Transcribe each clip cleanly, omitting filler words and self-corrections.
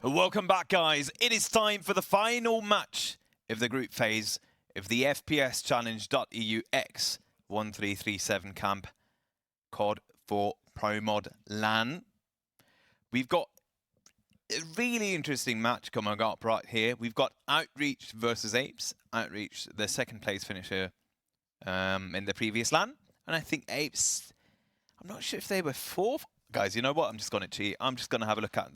Welcome back, guys. It is time for the final match of the group phase of the FPS Challenge.eu X 1337 camp CoD4 Pro Mod LAN. We've got a really interesting match coming up right here. We've got Outreach versus APES. Outreach, the second place finisher in the previous LAN. And I think APES, I'm not sure if they were fourth. Guys, you know what? I'm just going to cheat. I'm just going to have a look at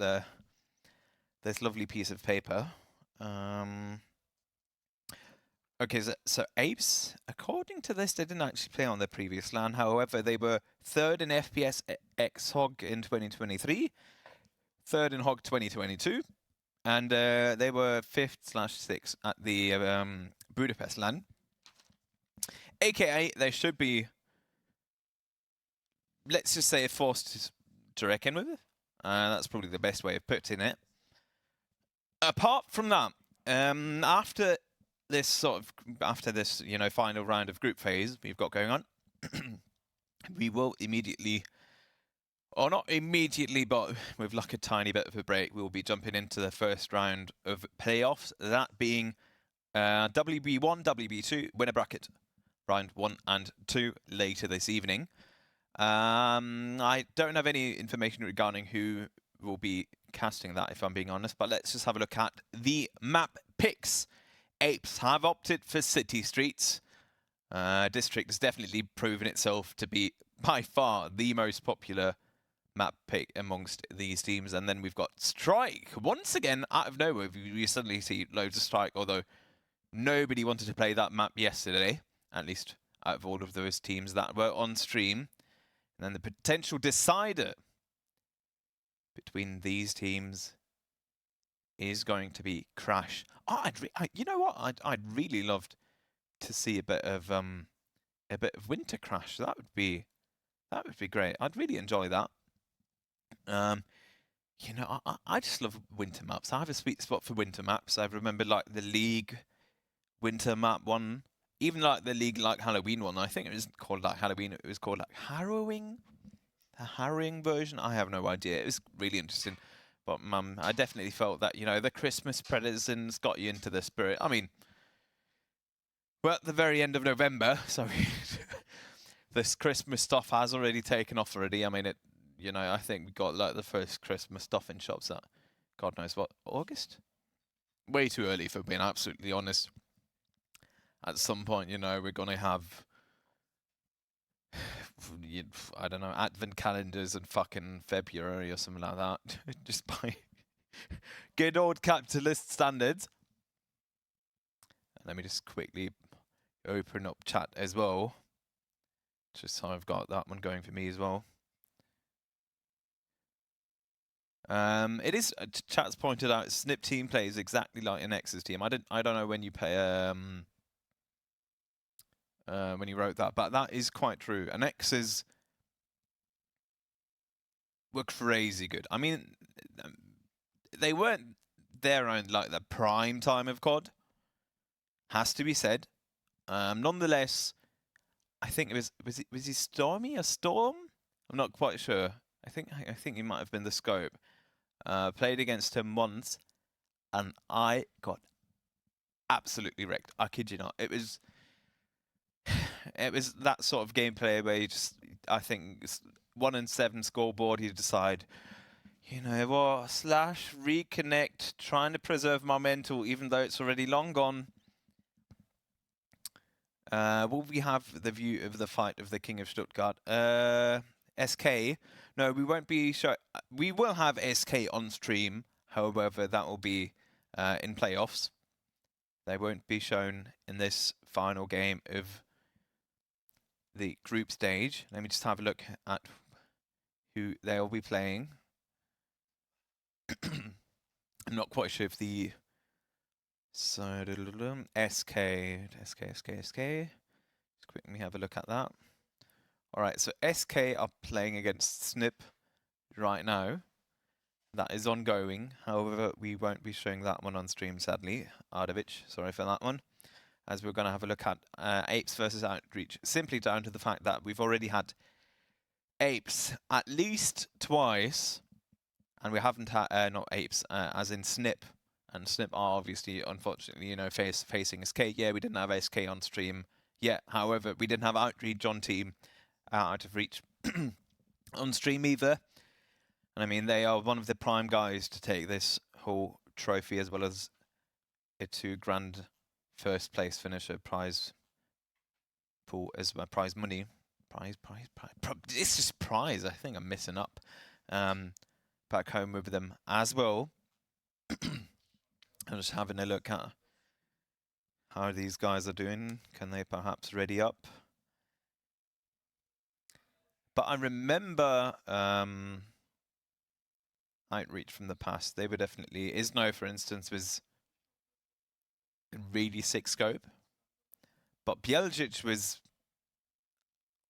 this lovely piece of paper. Okay, so APES, according to this, they didn't actually play on their previous LAN. However, they were third in FPS X HOG in 2023, third in HOG 2022, and they were 5th/6th at the Budapest LAN. AKA, they should be, let's just say, forced to reckon with it. That's probably the best way of putting it. Apart from that, after this final round of group phase we've got going on, we will immediately, or not immediately, but with like a tiny bit of a break, we'll be jumping into the first round of playoffs. That being WB1, WB2, winner bracket, round 1 and 2 later this evening. I don't have any information regarding who will be casting that, if I'm being honest, but let's just have a look at the map picks. APES have opted for City Streets. District has definitely proven itself to be by far the most popular map pick amongst these teams. And then we've got Strike. Once again, out of nowhere, we suddenly see loads of Strike, although nobody wanted to play that map yesterday, at least out of all of those teams that were on stream. And then the potential decider between these teams is going to be Crash. Oh, you know what? I'd really loved to see a bit of Winter Crash. That would be great. I'd really enjoy that. You know, I just love winter maps. I have a sweet spot for winter maps. I remember like the League winter map one, even like the League like Halloween one. I think it was called like Halloween. It was called like Harrowing. The harrowing version? I have no idea. It was really interesting. But I definitely felt that, you know, the Christmas presents got you into the spirit. I mean, we're at the very end of November, so this Christmas stuff has already taken off already. I mean, you know, I think we got like the first Christmas stuff in shops at, God knows what, August? Way too early for being absolutely honest. At some point, you know, we're going to have, I don't know, advent calendars in fucking February or something like that. Just by good old capitalist standards. Let me just quickly open up chat as well. Just so I've got that one going for me as well. It is, chat's pointed out, Snip team plays exactly like an X's team. I don't know when you play when you wrote that, but that is quite true. And X's were crazy good. I mean, they weren't there on like the prime time of CoD, has to be said. Nonetheless, I think it was he Stormy or Storm? I'm not quite sure. I think he might have been the scope. Played against him once, and I got absolutely wrecked. I kid you not. It was that sort of gameplay where you just, I think, 1-7 scoreboard, you decide, you know what, slash, reconnect, trying to preserve my mental, even though it's already long gone. Will we have the view of the fight of the King of Stuttgart? SK? No, we won't be we will have SK on stream, however, that will be in playoffs. They won't be shown in this final game of the group stage. Let me just have a look at who they'll be playing. I'm not quite sure if the SK. Let's quickly have a look at that. All right, so SK are playing against Snip right now. That is ongoing. However, we won't be showing that one on stream, sadly. Ardovich, sorry for that one. As we're going to have a look at APES versus Outreach, simply down to the fact that we've already had APES at least twice and we haven't had not apes, as in Snip, and Snip are obviously, unfortunately, you know, facing SK. Yeah, we didn't have SK on stream yet. However, we didn't have Outreach on team, Out of Reach on stream either. And I mean, they are one of the prime guys to take this whole trophy, as well as a 2 grand first place finisher prize pool as my prize money. It's just prize. I think I'm missing up. Back home with them as well. I'm just having a look at how these guys are doing. Can they perhaps ready up? But I remember Outreach from the past. They were definitely, Isno, for instance, was really sick scope. But Bieljic was,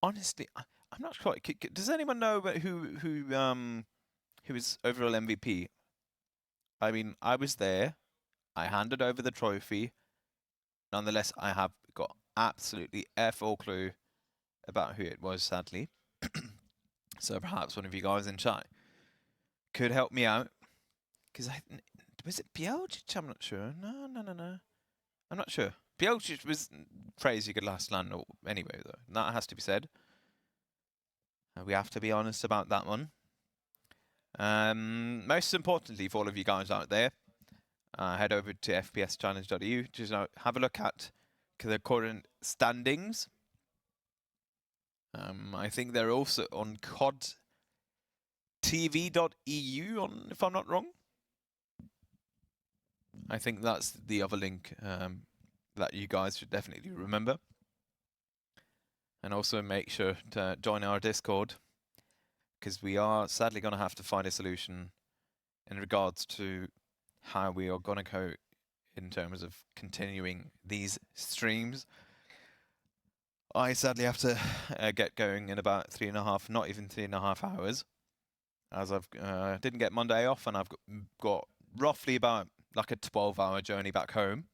honestly, I'm not sure. Does anyone know who is overall MVP? I mean, I was there. I handed over the trophy. Nonetheless, I have got absolutely F all clue about who it was, sadly. So perhaps one of you guys in chat could help me out. Because was it Bieljic? I'm not sure. No. I'm not sure. Bieljic was crazy good last LAN anyway, though. That has to be said. We have to be honest about that one. Most importantly, for all of you guys out there, head over to fpschallenge.eu to have a look at the current standings. I think they're also on CoD4.tv.eu, if I'm not wrong. I think that's the other link that you guys should definitely remember. And also make sure to join our Discord, because we are sadly going to have to find a solution in regards to how we are going to go in terms of continuing these streams. I sadly have to get going in about 3.5, not even 3.5 hours, as I've didn't get Monday off, and I've got roughly about like a 12-hour journey back home.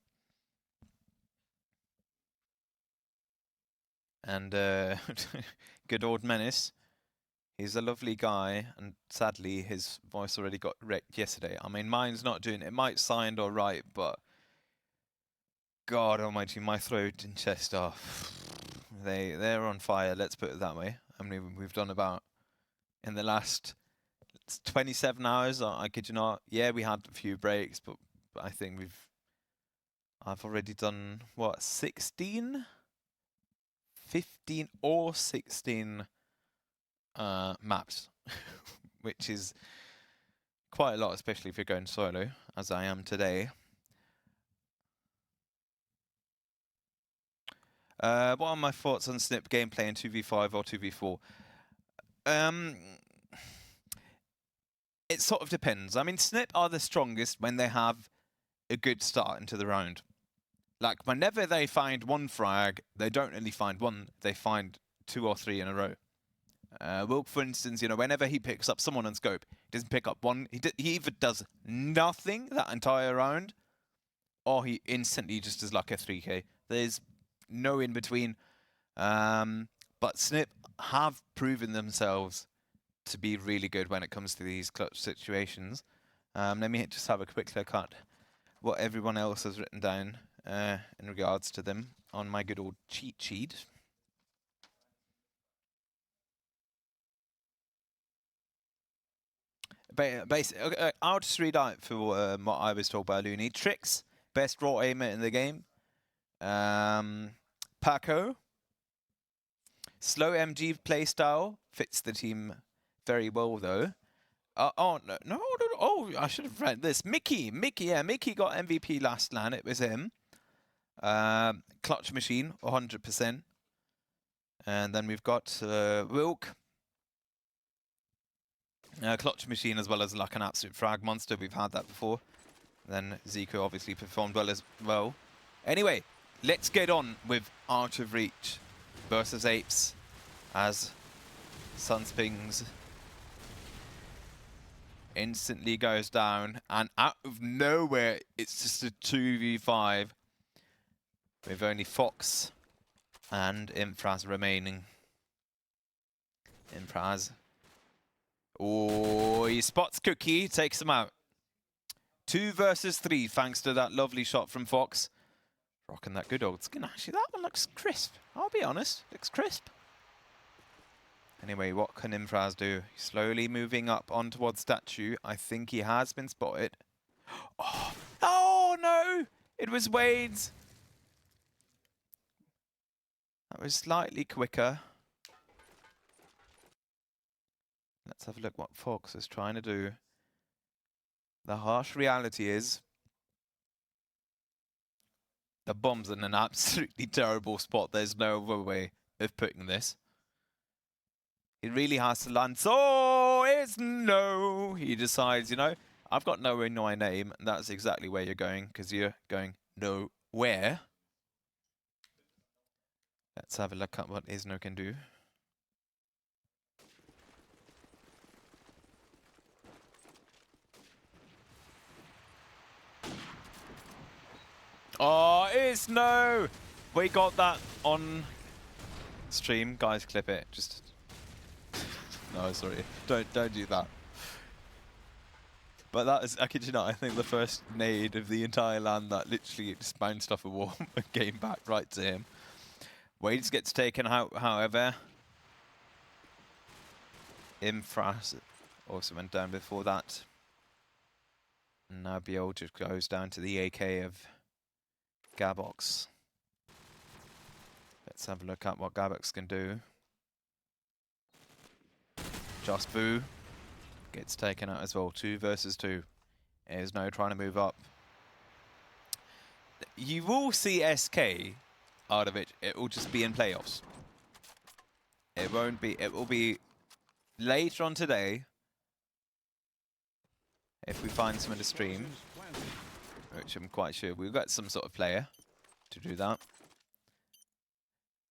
And good old Menace, he's a lovely guy, and sadly his voice already got wrecked yesterday. I mean, mine's not doing it. It might sound all right, but God almighty, my throat and chest are they're on fire. Let's put it that way. I mean, we've done about, in the last 27 hours. I kid you not. Yeah, we had a few breaks, but I think I've already done what, 16, 15 or 16 maps, which is quite a lot, especially if you're going solo, as I am today. What are my thoughts on Snip gameplay in 2v5 or 2v4? It sort of depends. I mean, Snip are the strongest when they have a good start into the round. Like, whenever they find one frag, they don't only find one, they find 2 or 3 in a row. Wilk, for instance, you know, whenever he picks up someone on scope, he doesn't pick up one. He either does nothing that entire round, or he instantly just does like a 3k. There's no in between. But Snip have proven themselves to be really good when it comes to these clutch situations. Let me just have a quick look at what everyone else has written down in regards to them on my good old cheat sheet. Basically, I'll just read out for what I was told by Looney. Tricks, best raw aimer in the game. Paco, slow MG playstyle, fits the team very well though. Oh, I should have read this. Mickey got MVP last LAN, it was him. Clutch Machine, 100%. And then we've got Wilk. Clutch Machine, as well as like an absolute frag monster. We've had that before. Then Zico obviously performed well as well. Anyway, let's get on with Out of Reach versus Apes, as Sunspings instantly goes down, and out of nowhere, it's just a 2v5 with only Fox and Infraz remaining. Infraz Oh, he spots Cookie, takes him out. 2 versus 3, thanks to that lovely shot from Fox. Rocking that good old skin. Actually, that one looks crisp. I'll be honest, looks crisp. Anyway, what can Infraz do? He's slowly moving up on towards Statue. I think he has been spotted. Oh no! It was Wade's. That was slightly quicker. Let's have a look what Fox is trying to do. The harsh reality is the bomb's in an absolutely terrible spot. There's no other way of putting this. He really has to land. So it's no. He decides, you know, I've got nowhere in my name, and that's exactly where you're going, because you're going nowhere. Let's have a look at what Isno can do. Oh, Isno! We got that on stream. Guys, clip it. Just... no, sorry. Don't do that. But that is, I kid you not, I think the first nade of the entire LAN that literally just bounced off a wall and came back right to him. Wade's gets taken out, however. Infras also went down before that. And now Biol just goes down to the AK of Gabox. Let's have a look at what Gabox can do. Just Boo gets taken out as well. 2 versus 2. There's no trying to move up. You will see SK out of it. It will just be in playoffs. It won't be. It will be later on today. If we find some in the stream, which I'm quite sure we've got some sort of player to do that.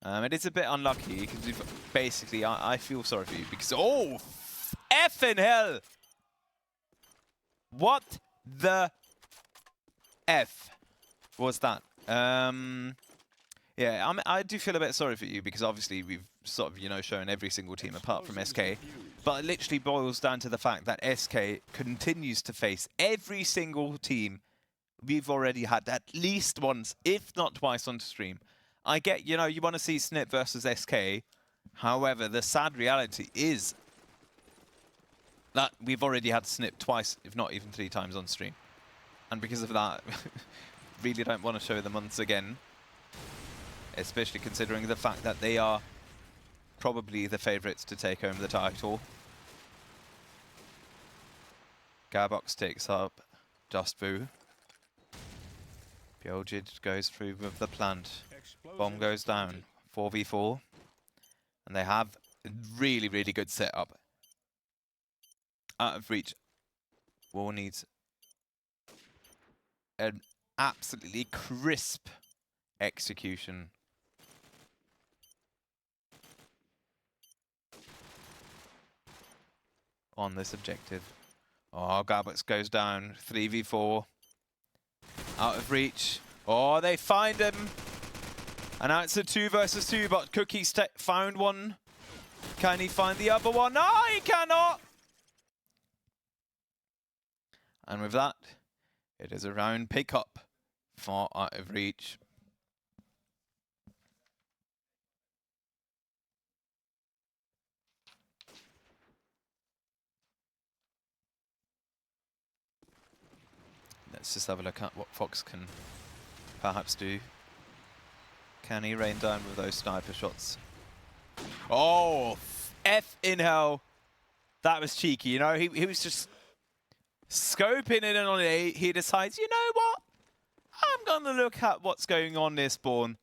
It is a bit unlucky because we've basically, I feel sorry for you because, oh, effing hell! What the F was that? Yeah, I do feel a bit sorry for you because obviously we've sort of, you know, shown every single team apart from SK. But it literally boils down to the fact that SK continues to face every single team we've already had at least once, if not twice on stream. I get, you know, you want to see Snip versus SK. However, the sad reality is that we've already had Snip twice, if not even 3 times on stream. And because of that, really don't want to show them once again. Especially considering the fact that they are probably the favourites to take home the title. Gabox takes up Just Boo. Bjolgid goes through with the plant. Bomb goes down. 4v4. And they have a really, really good setup. Out of reach. War needs an absolutely crisp execution. On this objective. Oh, Gabox goes down. 3v4. Out of reach. Oh, they find him. And now it's a 2 versus 2, but Cookie's found one. Can he find the other one? No, he cannot! And with that, it is a round pickup for Out of Reach. Let's just have a look at what Fox can perhaps do. Can he rain down with those sniper shots? Oh, F in hell. That was cheeky, you know? He was just scoping in on it. He decides, you know what? I'm going to look at what's going on near spawn.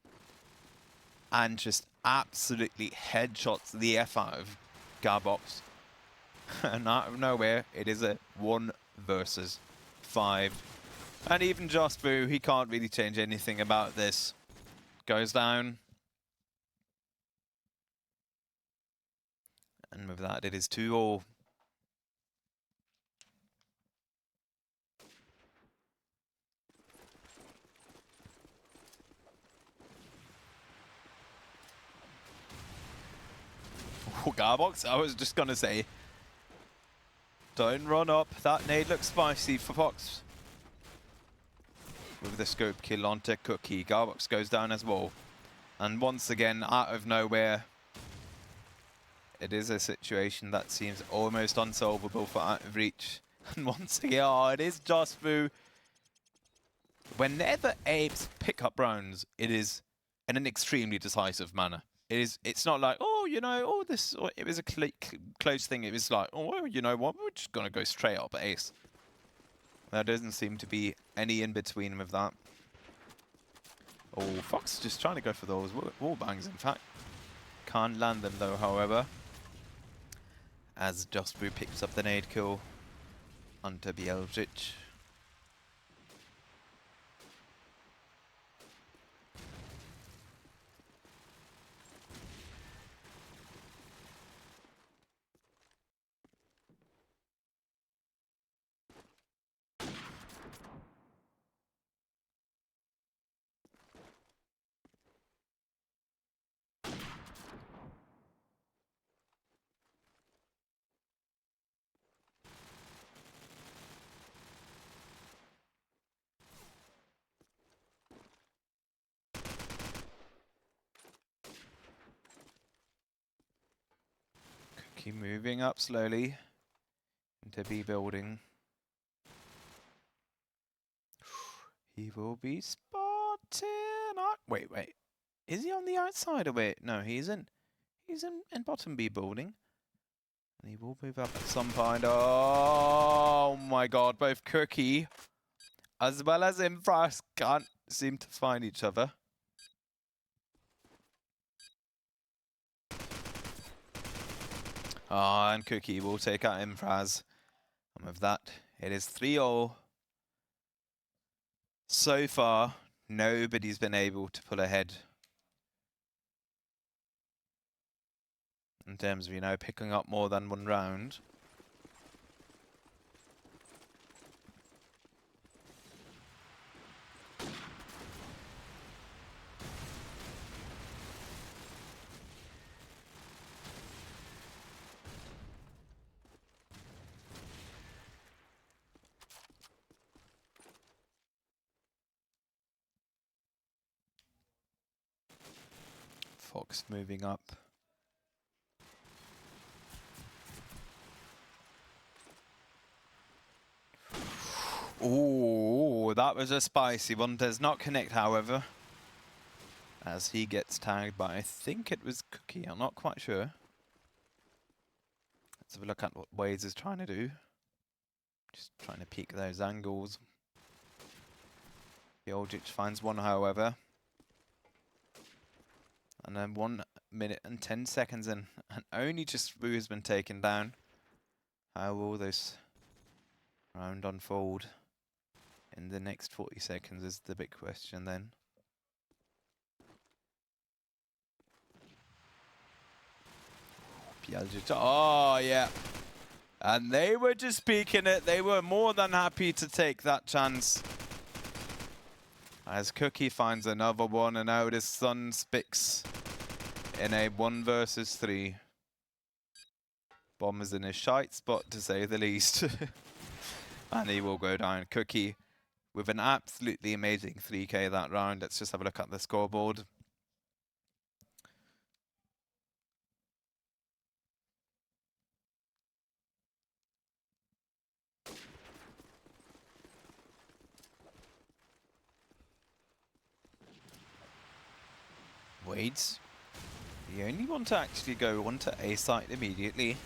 And just absolutely headshots the F out of Gabox. And out of nowhere, it is a 1 versus 5. And even Just Boo, he can't really change anything about this. Goes down. And with that, it is 2-all. Oh, Garbox, I was just going to say, Don't run up. That nade looks spicy for Fox. With the scope kill onto Cookie. Garbox goes down as well. And once again, out of nowhere, it is a situation that seems almost unsolvable for Out of Reach. And once again, oh, it is just through. Whenever APES pick up rounds, it is in an extremely decisive manner. It's not like, oh, you know, oh, this, or it was a close thing. It was like, oh, well, you know what, we're just going to go straight up ace. There doesn't seem to be any in between with that. Oh, Fox just trying to go for those wall bangs, in fact. Can't land them though, however. As Josbru picks up the nade kill onto Bieldrich. Keep moving up slowly into B building. He will be spotted. Wait. Is he on the outside of it? No, he's in bottom B building. And he will move up at some point. Oh my god, both Cookie as well as Infras can't seem to find each other. Ah, and Cookie will take out Infras. And with that, it is 3-0. So far, nobody's been able to pull ahead. In terms of, you know, picking up more than one round. Fox moving up. Oh, that was a spicy one. Does not connect, however. As he gets tagged by, I think it was Cookie. I'm not quite sure. Let's have a look at what Waze is trying to do. Just trying to peek those angles. Bieldrich finds one, however. And then 1 minute and 10 seconds in. And only just Wu has been taken down. How will this round unfold in the next 40 seconds is the big question then. Bieldrich. Oh, yeah. And they were just peeking it. They were more than happy to take that chance. As Cookie finds another one, and now it is Sun Spix in a 1 versus 3. Bomb is in his shite spot, to say the least. And he will go down. Cookie with an absolutely amazing 3k that round. Let's just have a look at the scoreboard. Wades, the only one to actually go onto A site immediately.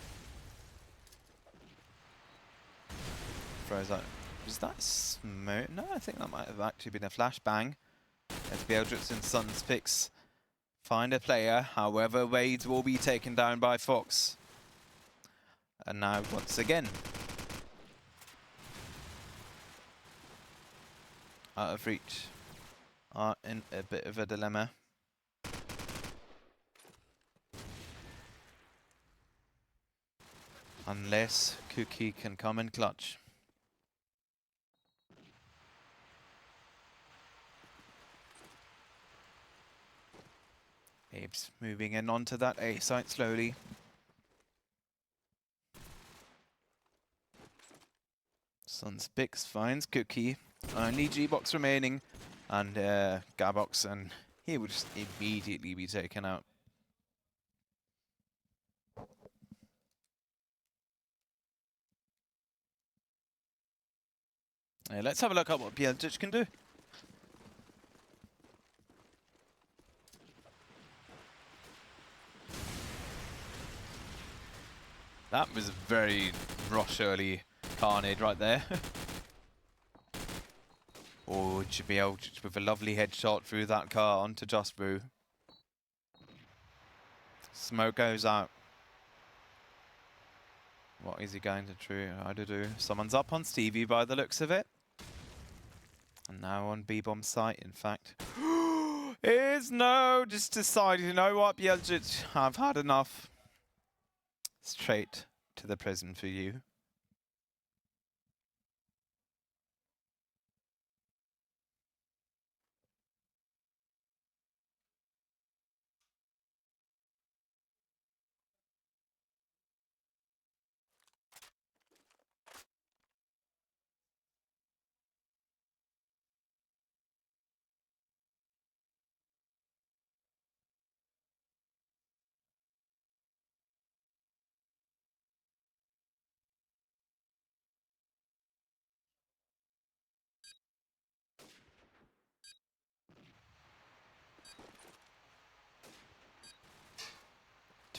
Throws out. Was that smoke? No, I think that might have actually been a flashbang. As Bieldrich and Suns picks find a player. However, Wade will be taken down by Fox. And now once again, Out of Reach are in a bit of a dilemma. Unless Cookie can come in clutch. Abe's moving in onto that A site slowly. Sunspix finds Cookie. Only G-Box remaining. And Garbox, and he would just immediately be taken out. Let's have a look at what Bielcic can do. That was a very rush early carnage right there. Oh, it should be able to, with a lovely headshot through that car onto Just Brew. Smoke goes out. What is he going to try to do? Someone's up on Stevie by the looks of it. And now on B-bomb site, in fact. Is no, just decided, you know what, Bielcic, I've had enough. Straight to the prison for you.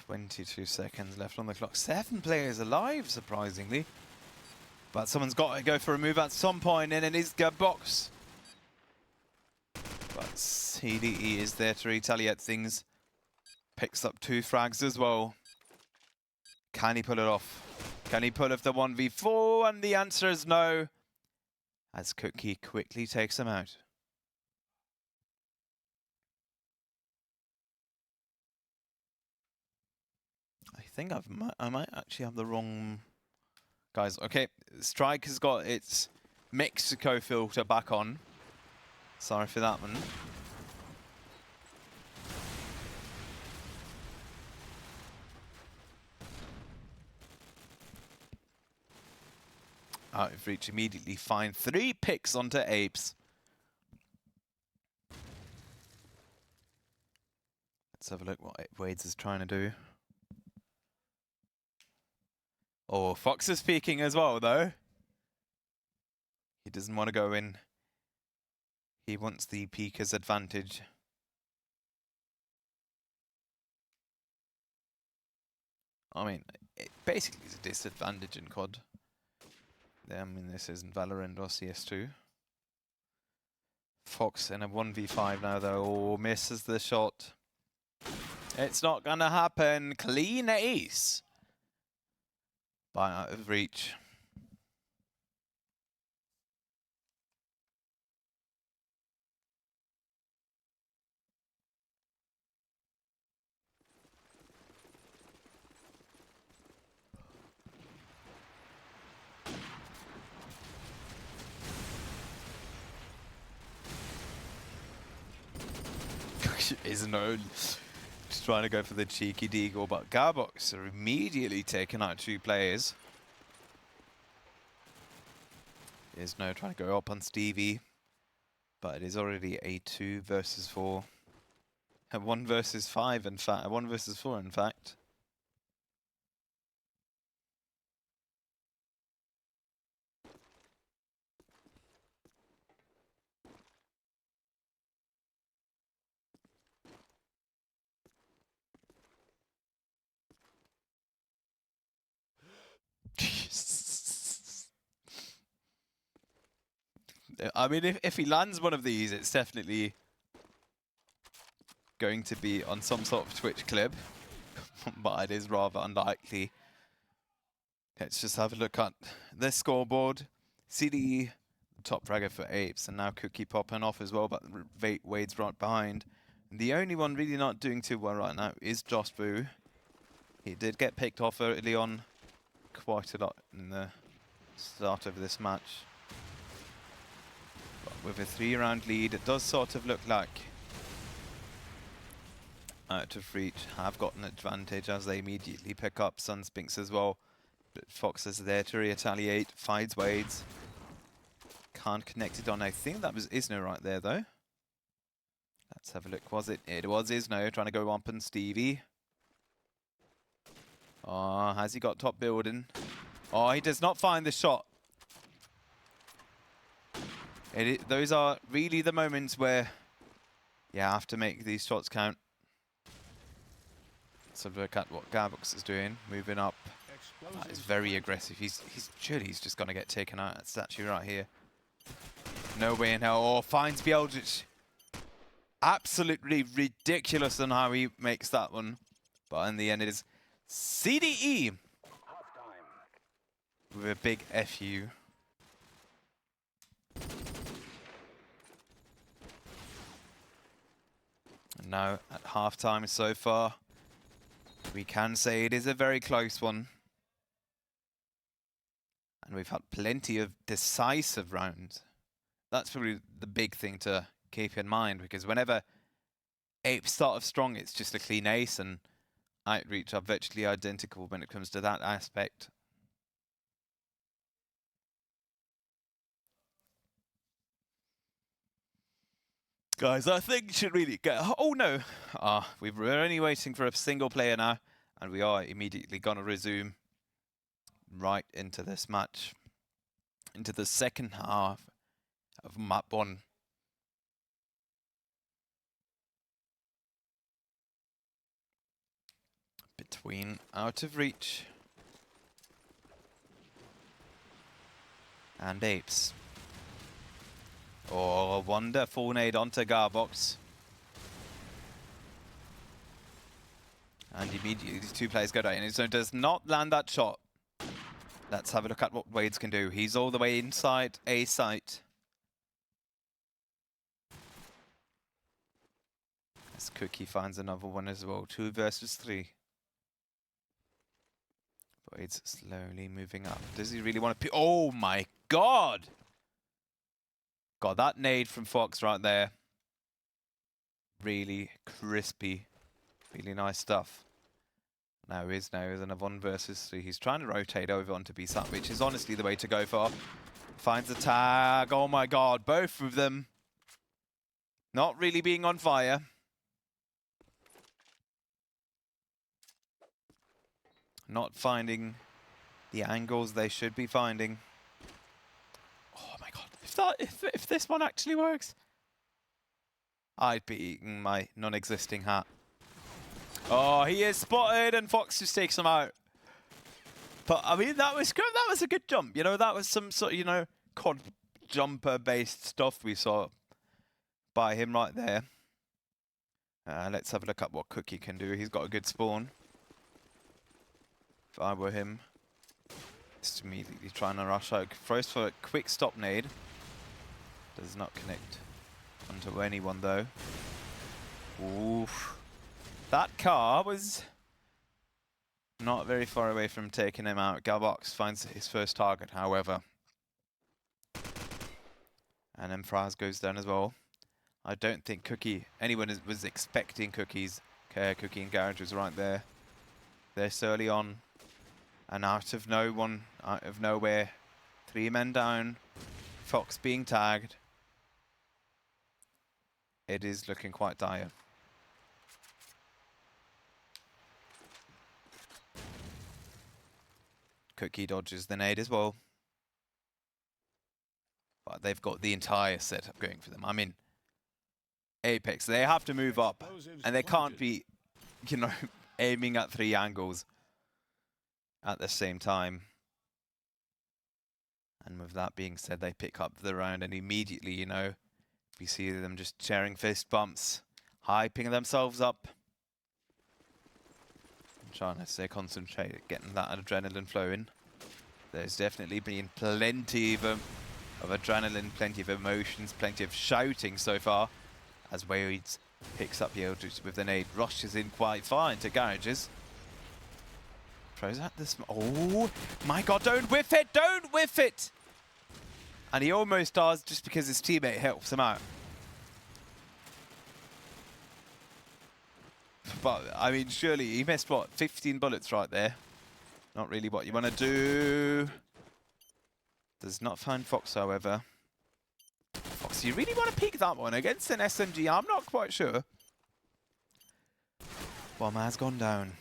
"22 seconds left on the clock. 7 players alive, surprisingly. But someone's got to go for a move at some point, and it is Garbox. But CDE is there to retaliate things. Picks up 2 frags as well. Can he pull it off? Can he pull off the 1v4? And the answer is no, as Cookie quickly takes him out. I think I might actually have the wrong guys. Okay, Strike has got its Mexico filter back on. Sorry for that one. Out of reach immediately. Find 3 picks onto APES. Let's have a look what Wades is trying to do. Oh, Fox is peeking as well, though. He doesn't want to go in. He wants the peeker's advantage. I mean, it basically is a disadvantage in CoD. I mean, this isn't Valorant or CS2. Fox in a 1v5 now, though. Oh, misses the shot. It's not gonna happen. Clean ace. By out of reach. Is known. Just trying to go for the cheeky deagle, but Garbox are immediately taking out 2 players. Is no trying to go up on Stevie, but it is already a 2 versus 4. A 1 versus 5, in fact. A 1 versus 4, in fact. I mean, if he lands one of these, it's definitely going to be on some sort of Twitch clip, but it is rather unlikely. Let's just have a look at the scoreboard. CDE, top fragger for APES, and now Cookie popping off as well, but Wade's right behind. And the only one really not doing too well right now is Josh Boo. He did get picked off early on quite a lot in the start of this match. But with a 3-round lead, it does sort of look like out of reach have got an advantage as they immediately pick up Sunspinks as well. But Fox is there to retaliate, finds Wades. Can't connect it on. I think that was Isno right there, though. Let's have a look. Was it? It was Isno trying to go up on Stevie. Oh, has he got top building? Oh, he does not find the shot. Those are really the moments where you have to make these shots count. Let's have a look at what Garbox is doing. Moving up. That is very aggressive. Surely he's just going to get taken out. That statue right here. No way in hell. Oh, finds Bjeljic. Absolutely ridiculous on how he makes that one. But in the end, it is CDE with a big FU. And now at halftime so far, we can say it is a very close one. And we've had plenty of decisive rounds. That's probably the big thing to keep in mind, because whenever APES start off strong, it's just a clean ace, and Outreach are virtually identical when it comes to that aspect. Guys, I think should really get... Oh no! We're only waiting for a single player now, and we are immediately going to resume right into this match. Into the second half of map 1. Between Out of Reach and APES. Oh, wonderful nade onto Garbox. And immediately these two players go down. And so does not land that shot. Let's have a look at what Wades can do. He's all the way inside A site. As Cookie finds another one as well. 2 versus 3. Wades slowly moving up. Does he really want to... Oh my god! God, that nade from Fox right there. Really crispy. Really nice stuff. Now is another 1 versus 3. He's trying to rotate over onto B-side, which is honestly the way to go for. Finds a tag. Oh my god, both of them not really being on fire. Not finding the angles they should be finding. Oh my god, if this one actually works, I'd be eating my non-existing hat. Oh, he is spotted, and Fox just takes him out. But I mean, that was good. That was a good jump. You know, that was some sort of, you know, CoD jumper-based stuff we saw by him right there. Let's have a look at what Cookie can do. He's got a good spawn. If I were him, just immediately trying to rush out. Throws for a quick stop nade. Does not connect onto anyone though. Oof. That car was not very far away from taking him out. Garbox finds his first target, however. And then Fraz goes down as well. I don't think anyone was expecting Cookie and Garage was right there. They're so early on. And out of nowhere, 3 men down. Fox being tagged. It is looking quite dire. Cookie dodges the nade as well. But they've got the entire setup going for them. I mean, Apex, they have to move up. And they can't be, you know, aiming at 3 angles at the same time. And with that being said, they pick up the round, and immediately, you know, we see them just sharing fist bumps, hyping themselves up. Trying to stay concentrated, getting that adrenaline flowing. There's definitely been plenty of adrenaline, plenty of emotions, plenty of shouting so far. As Wades picks up Eldritch with the nade, rushes in quite far into garages. Throws out this. Oh my god! Don't whiff it! Don't whiff it! And he almost does, just because his teammate helps him out. But, I mean, surely he missed, what, 15 bullets right there. Not really what you want to do. Does not find Fox, however. Do you really want to peek that one against an SMG? I'm not quite sure. Bomb has gone down.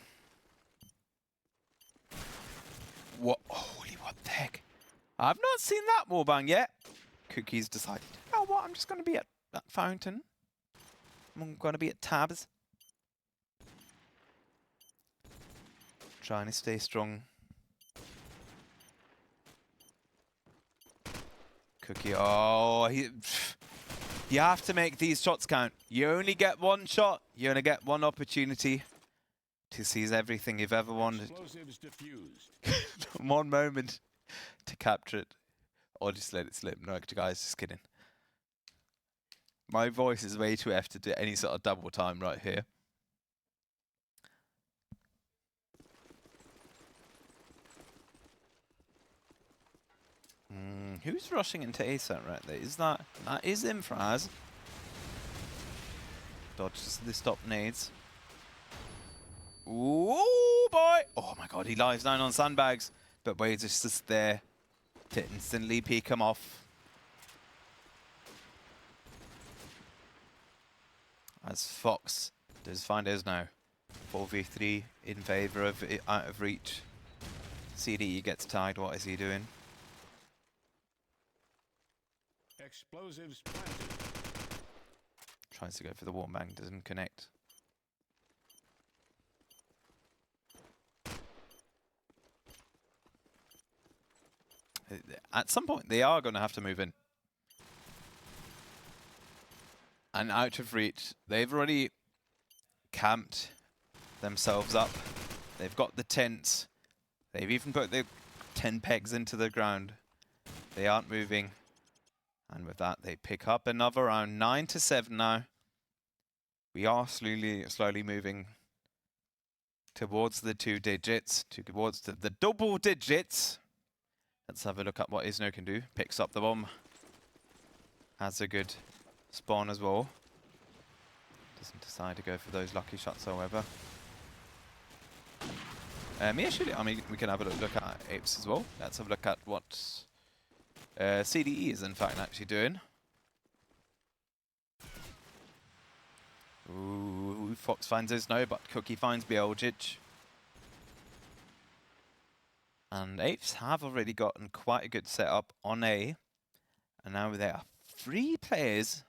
What? Holy, what the heck? I've not seen that wallbang yet. Cookie's decided, oh, what? I'm just going to be at that fountain. I'm going to be at tabs. Trying to stay strong. Cookie, oh, you have to make these shots count. You only get one shot. You only get one opportunity to seize everything you've ever wanted. One moment to capture it. Or just let it slip. No, guys, just kidding. My voice is way too F to do any sort of double time right here. Who's rushing into ASAT right there? Is that is Infraz? Dodges the stop nades. Ooh, boy! Oh my god, he lies down on sandbags. But Wade's just there to instantly peek him off. As Fox does find us now. 4v3 in favour of out of reach. CDE gets tied. What is he doing? Explosives planted. Tries to go for the wallbang, doesn't connect. At some point, they are going to have to move in. And out of reach, they've already camped themselves up. They've got the tents. They've even put the 10 pegs into the ground. They aren't moving. And with that, they pick up another round. 9-7 now. We are slowly moving towards the 2 digits, towards the double digits. Let's have a look at what Isno can do. Picks up the bomb. Has a good spawn as well. Doesn't decide to go for those lucky shots, however. Yeah, I mean, we can have a look at APES as well. Let's have a look at what CDE is in fact actually doing. Ooh, Fox finds Isno, but Cookie finds Bieljic. And APES have already gotten quite a good setup on A. And now there are 3 players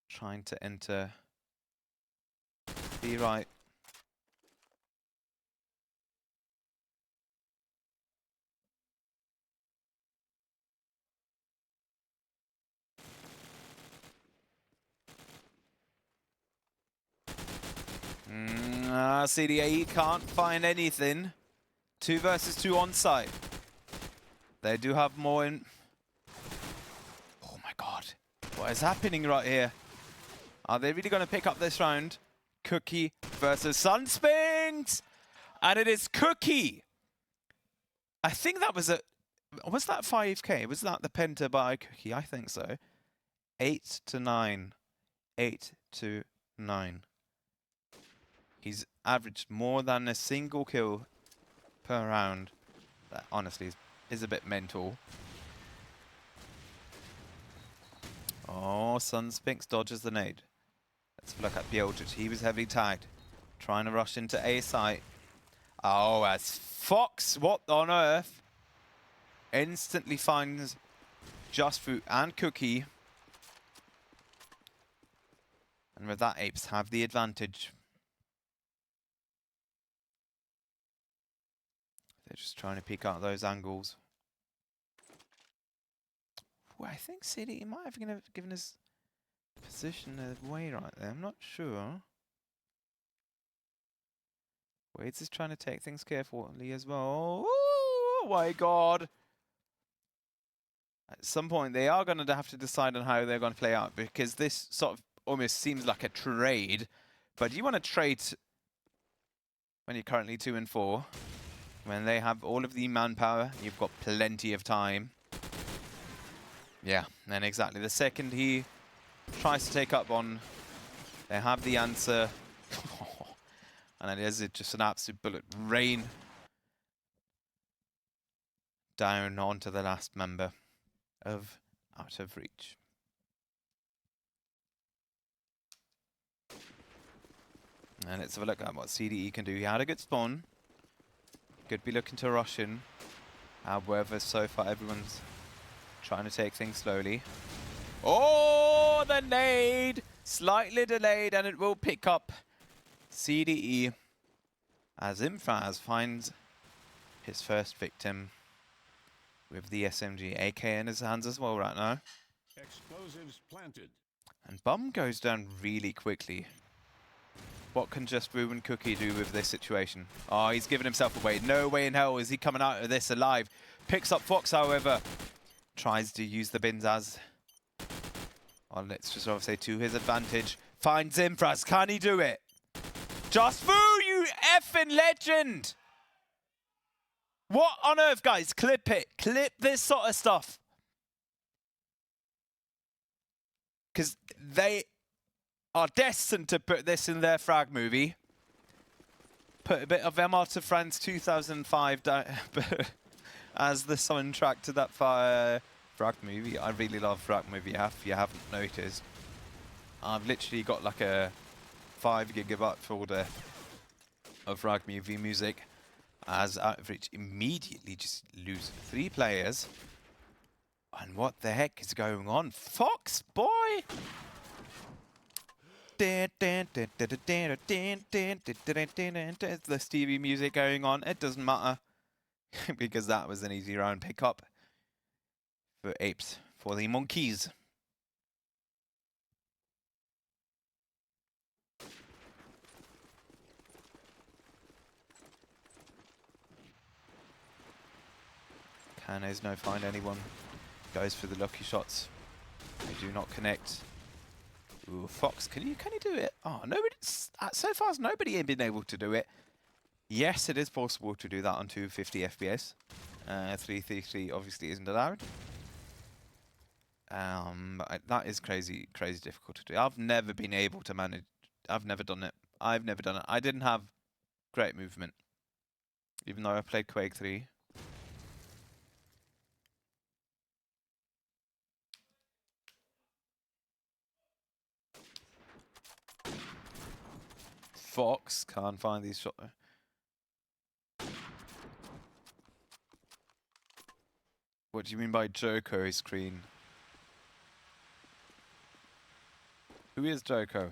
trying to enter B right. CDAE can't find anything. 2 versus 2 on site. They do have more in. Oh my god. What is happening right here? Are they really going to pick up this round? Cookie versus Sunspinks! And it is Cookie! I think that was was that 5k? Was that the Penta by Cookie? I think so. 8-9. 8-9. He's averaged more than a single kill per round. That honestly is a bit mental. Oh, Sunspinks dodges the nade. Let's look at Bieljic. He was heavily tagged. Trying to rush into A site. Oh, as Fox, what on earth? Instantly finds Just Fruit and Cookie. And with that, APES have the advantage. They're just trying to peek out those angles. Well, I think CDE might have given his position away right there. I'm not sure. Wades is trying to take things carefully as well. Oh my god! At some point, they are going to have to decide on how they're going to play out, because this sort of almost seems like a trade. But you want to trade when you're currently 2-4. When they have all of the manpower, you've got plenty of time. Yeah, and exactly. The second he tries to take up on, they have the answer. And it is just an absolute bullet rain down onto the last member. of out of reach. And let's have a look at what CDE can do. He had a good spawn. Could be looking to rush in. However, so far everyone's trying to take things slowly. Oh, the nade! Slightly delayed, and it will pick up CDE as Imfraz finds his first victim with the SMG AK in his hands as well right now. Explosives planted. And Bum goes down really quickly. What can Just Boo and Cookie do with this situation? Oh, he's giving himself away. No way in hell is he coming out of this alive. Picks up Fox, however. Tries to use the bins as... well, let's just obviously to his advantage. Finds Imfraz. Can he do it? Just Boo, you effing legend! What on earth, guys? Clip it. Clip this sort of stuff. Because they are destined to put this in their frag movie. Put a bit of M Out of France 2005 as the soundtrack to that frag movie. I really love frag movie, if you haven't noticed. I've literally got like a 5 gigabyte folder of frag movie music, as Out of Reach immediately just lose 3 players. And what the heck is going on? Fox, boy! There's the Stevie music going on. It doesn't matter because that was an easy round pickup for Apes, for the Monkeys. Can no find anyone. Goes for the lucky shots. They do not connect. Ooh, Fox, can you do it? Oh, nobody. So far, nobody been able to do it. Yes, it is possible to do that on 250 FPS. 333 obviously isn't allowed. That is crazy difficult to do. I've never been able to manage. I've never done it. I didn't have great movement, even though I played Quake 3. Fox can't find these shots. What do you mean by Joko screen? Who is Joko?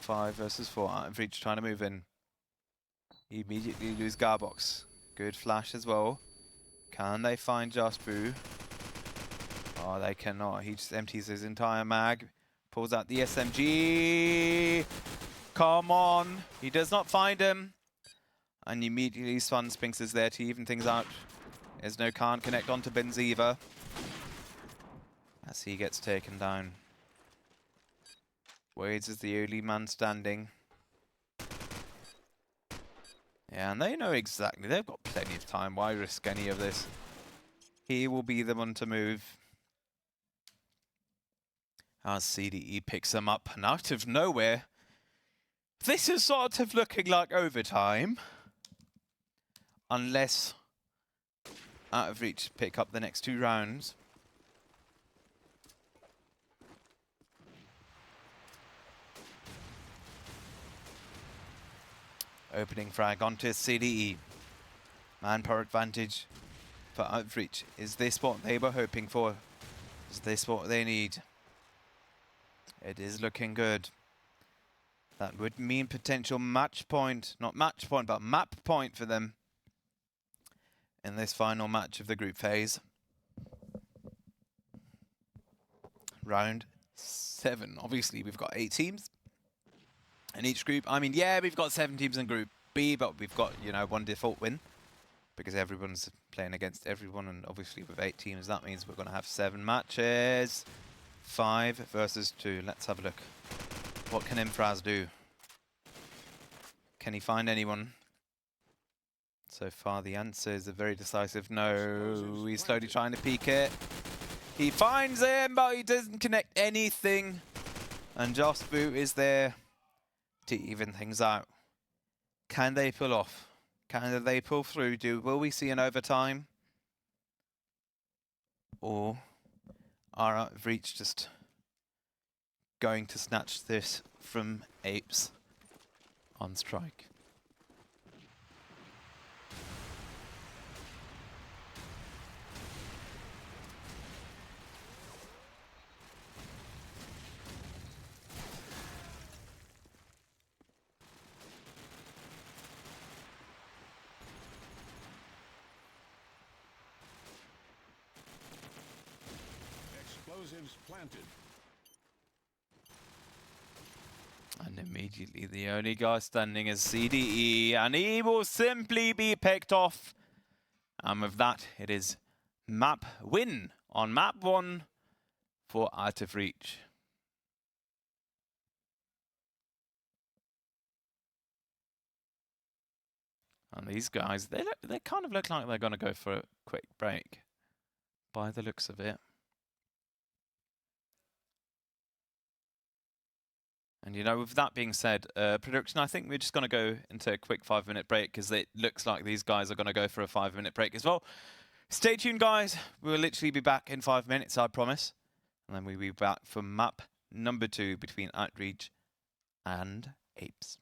5 versus 4. Out of Reach trying to move in. Immediately lose Garbox. Good flash as well. Can they find Just Boo? Oh, they cannot. He just empties his entire mag. Pulls out the SMG. Come on. He does not find him. And immediately Swan Spinks is there to even things out. There's no can't connect onto Benziva as he gets taken down. Wades is the only man standing. Yeah, and they know exactly. They've got plenty of time. Why risk any of this? He will be the one to move. As CDE picks him up and out of nowhere. This is sort of looking like overtime. Unless Out of Reach pick up the next 2 rounds. Opening frag onto CDE. Manpower advantage for Out of Reach. Is this what they were hoping for? Is this what they need? It is looking good. That would mean potential match point. Not match point, but map point for them in this final match of the group phase. Round 7. Obviously, we've got 8 teams in each group. I mean, yeah, we've got 7 teams in Group B, but we've got, you know, 1 default win because everyone's playing against everyone. And obviously, with 8 teams, that means we're going to have 7 matches. 5 versus 2. Let's have a look. What can Imfraz do? Can he find anyone? So far, the answer is a very decisive no. He's slowly trying to peek it. He finds him, but he doesn't connect anything. And Just Boo is there to even things out. Can they pull off? Can they pull through? Will we see an overtime? Or are Out of Reach just going to snatch this from APES on strike? Explosives planted. And immediately the only guy standing is CDE, and he will simply be picked off. And with that, it is map win on map 1 for Out of Reach. And these guys, they kind of look like they're going to go for a quick break by the looks of it. And, you know, with that being said, production, I think we're just going to go into a quick 5-minute break because it looks like these guys are going to go for a 5-minute break as well. Stay tuned, guys. We'll literally be back in 5 minutes, I promise. And then we'll be back for map number 2 between Outreach and APES.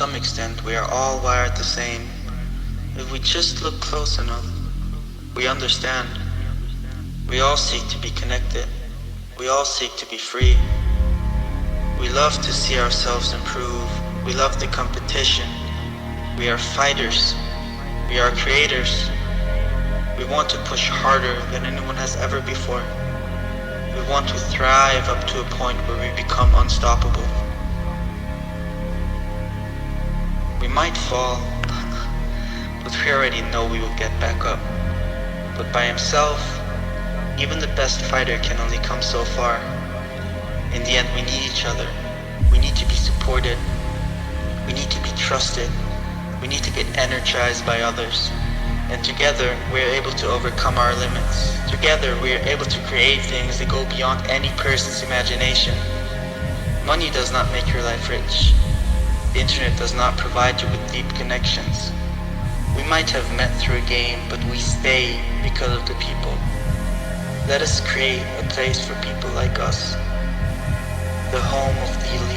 some extent, we are all wired the same. If we just look close enough, we understand. We all seek to be connected. We all seek to be free. We love to see ourselves improve. We love the competition. We are fighters. We are creators. We want to push harder than anyone has ever before. We want to thrive up to a point where we become unstoppable. We might fall, but we already know we will get back up. But by himself, even the best fighter can only come so far. In the end, we need each other. We need to be supported. We need to be trusted. We need to get energized by others. And together, we are able to overcome our limits. Together, we are able to create things that go beyond any person's imagination. Money does not make your life rich. The internet does not provide you with deep connections. We might have met through a game, but we stay because of the people. Let us create a place for people like us. The home of the elite.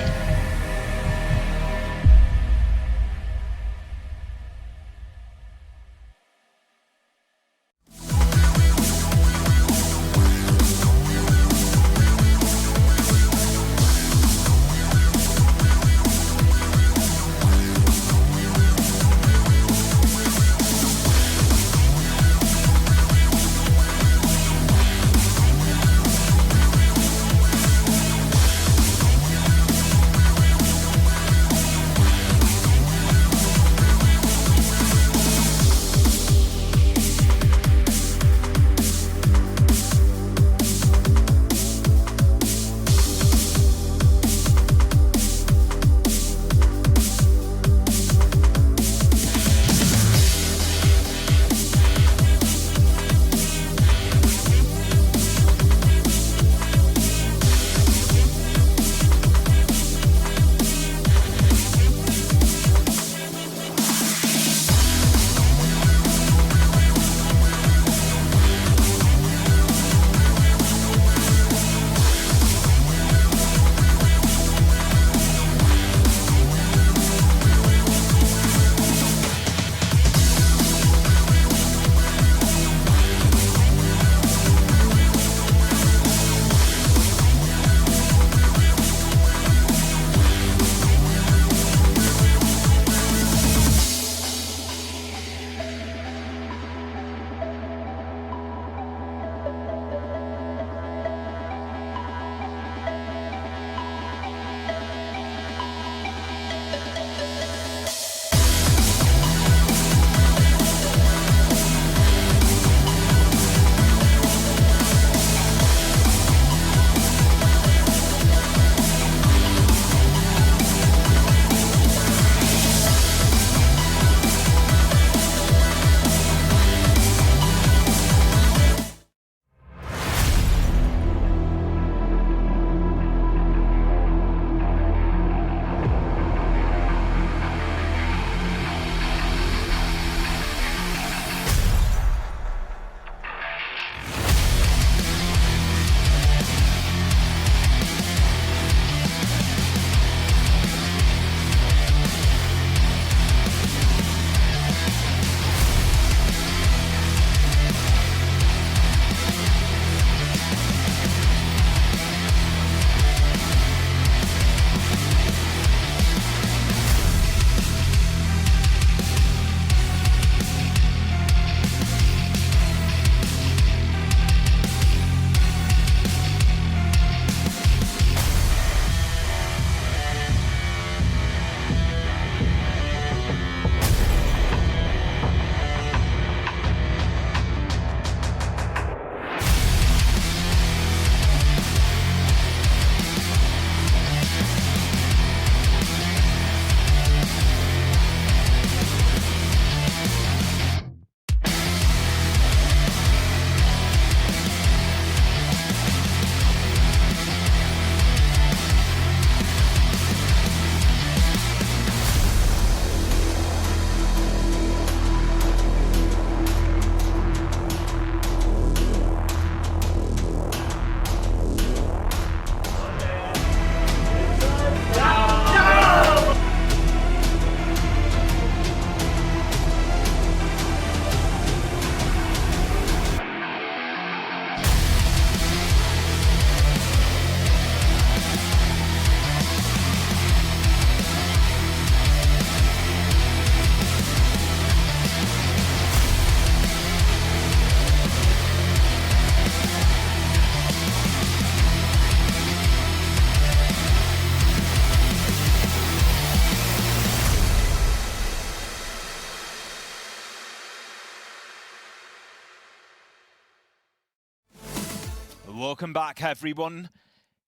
Welcome back, everyone.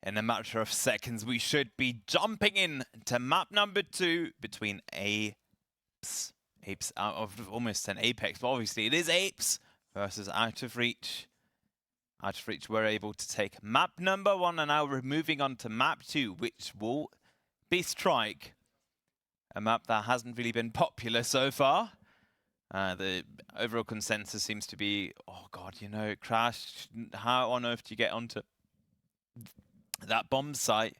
In a matter of seconds, we should be jumping in to map number 2 between APES. APES out of almost an Apex, but obviously it is APES versus Out of Reach. Out of Reach were able to take map number 1, and now we're moving on to map 2, which will be Strike. A map that hasn't really been popular so far. The overall consensus seems to be, oh god, you know, Crash, how on earth do you get onto that bomb site?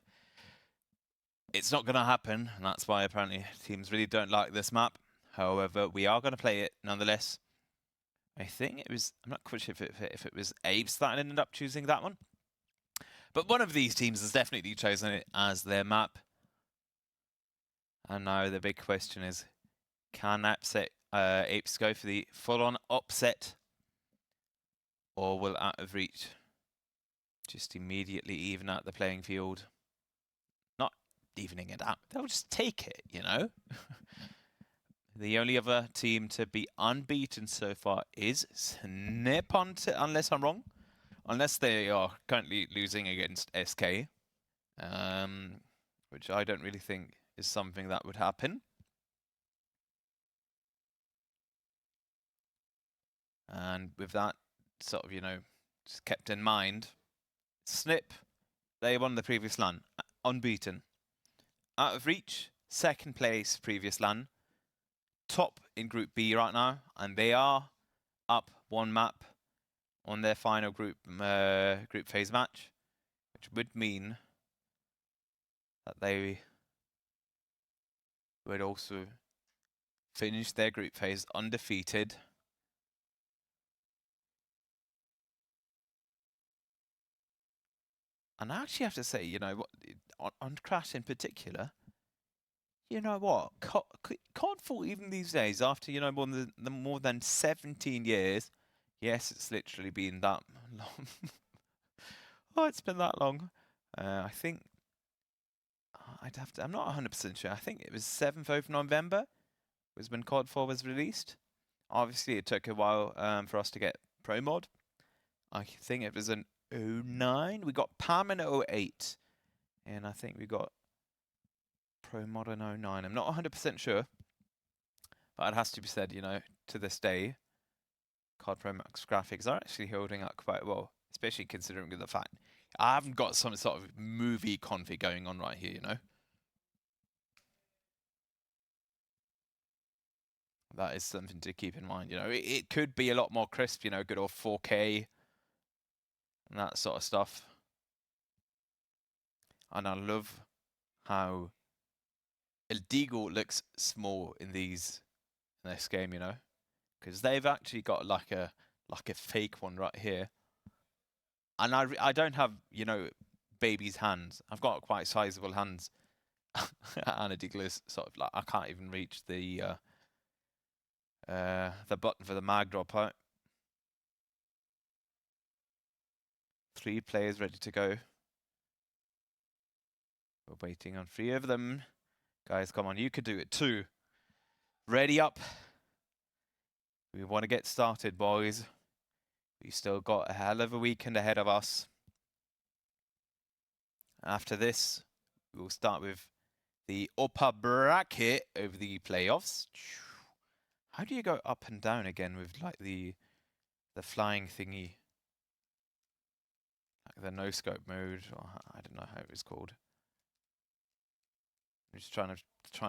It's not going to happen, and that's why apparently teams really don't like this map. However, we are going to play it nonetheless. I think it was, I'm not quite sure if it was Apes that ended up choosing that one. But one of these teams has definitely chosen it as their map. And now the big question is, can Apes go for the full-on upset? Or will Out of Reach just immediately even out the playing field? Not evening it out, they'll just take it, you know? The only other team to be unbeaten so far is Snip, unless I'm wrong. Unless they are currently losing against SK. Which I don't really think is something that would happen. And with that sort of, you know, just kept in mind, Snip, they won the previous LAN, unbeaten. Out of Reach, second place previous LAN, top in Group B right now, and they are up one map on their final group phase match, which would mean that they would also finish their group phase undefeated. And I actually have to say, you know, on Crash in particular, you know what, CoD4 even these days, after, you know, more than 17 years, yes, it's literally been that long. Oh, it's been that long. I think I'm not 100% sure. I think it was 7th of November was when CoD4 was released. Obviously, it took a while for us to get Pro Mod. I think it was an 09. We got PAM in 08. And I think we got Pro Mod in 09. I'm not 100% sure. But it has to be said, you know, to this day, COD Pro Max graphics are actually holding up quite well. Especially considering the fact I haven't got some sort of movie config going on right here, you know. That is something to keep in mind, you know. It could be a lot more crisp, you know, good old 4K and that sort of stuff. And I love how El Deagle looks small in this game, you know, because they've actually got like a fake one right here. And I don't have, you know, baby's hands. I've got quite sizable hands. And a Deagle is sort of like, I can't even reach the button for the mag drop out. 3 players ready to go. We're waiting on 3 of them. Guys, come on, you could do it too. Ready up. We want to get started, boys. We've still got a hell of a weekend ahead of us. After this, we'll start with the upper bracket over the playoffs. How do you go up and down again with like the flying thingy? Like the no scope mode, or I don't know how it was called. I'm just trying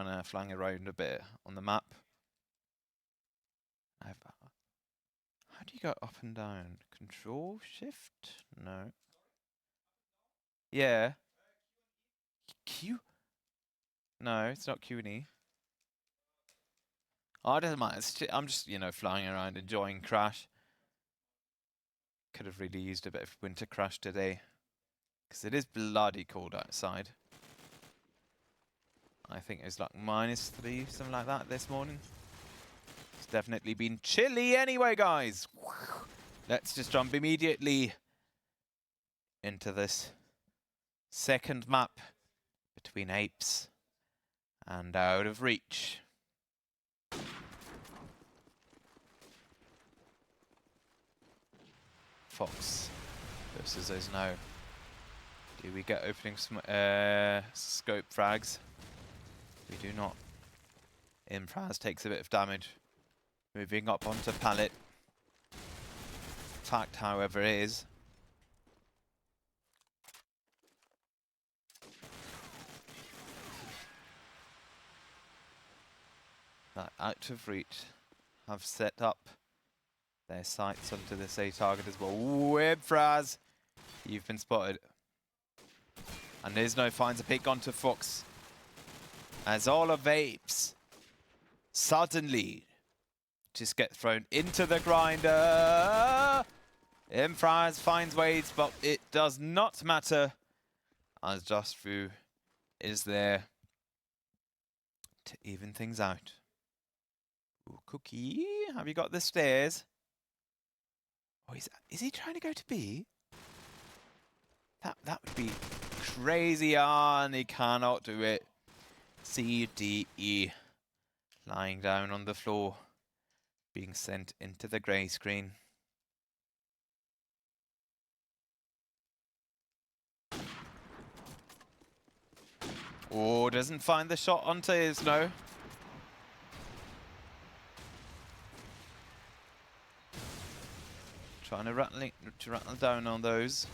to flying around a bit on the map. How do you go up and down? Control shift? No. Yeah. Q? No, it's not Q and E. Oh, it doesn't matter. I'm just, you know, flying around, enjoying Crash. Could have really used a bit of winter Crash today, because it is bloody cold outside. I think it was like -3, something like that this morning. It's definitely been chilly anyway, guys. Let's just jump immediately into this second map between Apes and Out of Reach. Fox versus those now. Do we get opening scope frags? We do not. Infraz takes a bit of damage. Moving up onto pallet. Fact, however, is that out of reach have set up their sights onto this A target as well. Ooh, Infraz! You've been spotted. And Isno finds a pick onto Fox. As all of Apes suddenly just get thrown into the grinder. Infraz finds Wades, but it does not matter. As Just Fu is there to even things out. Ooh, Cookie, have you got the stairs? Oh, is he trying to go to B? That would be crazy, and he cannot do it. C, D, E. Lying down on the floor. Being sent into the grey screen. Oh, doesn't find the shot onto Isno. Trying to rattle down on those.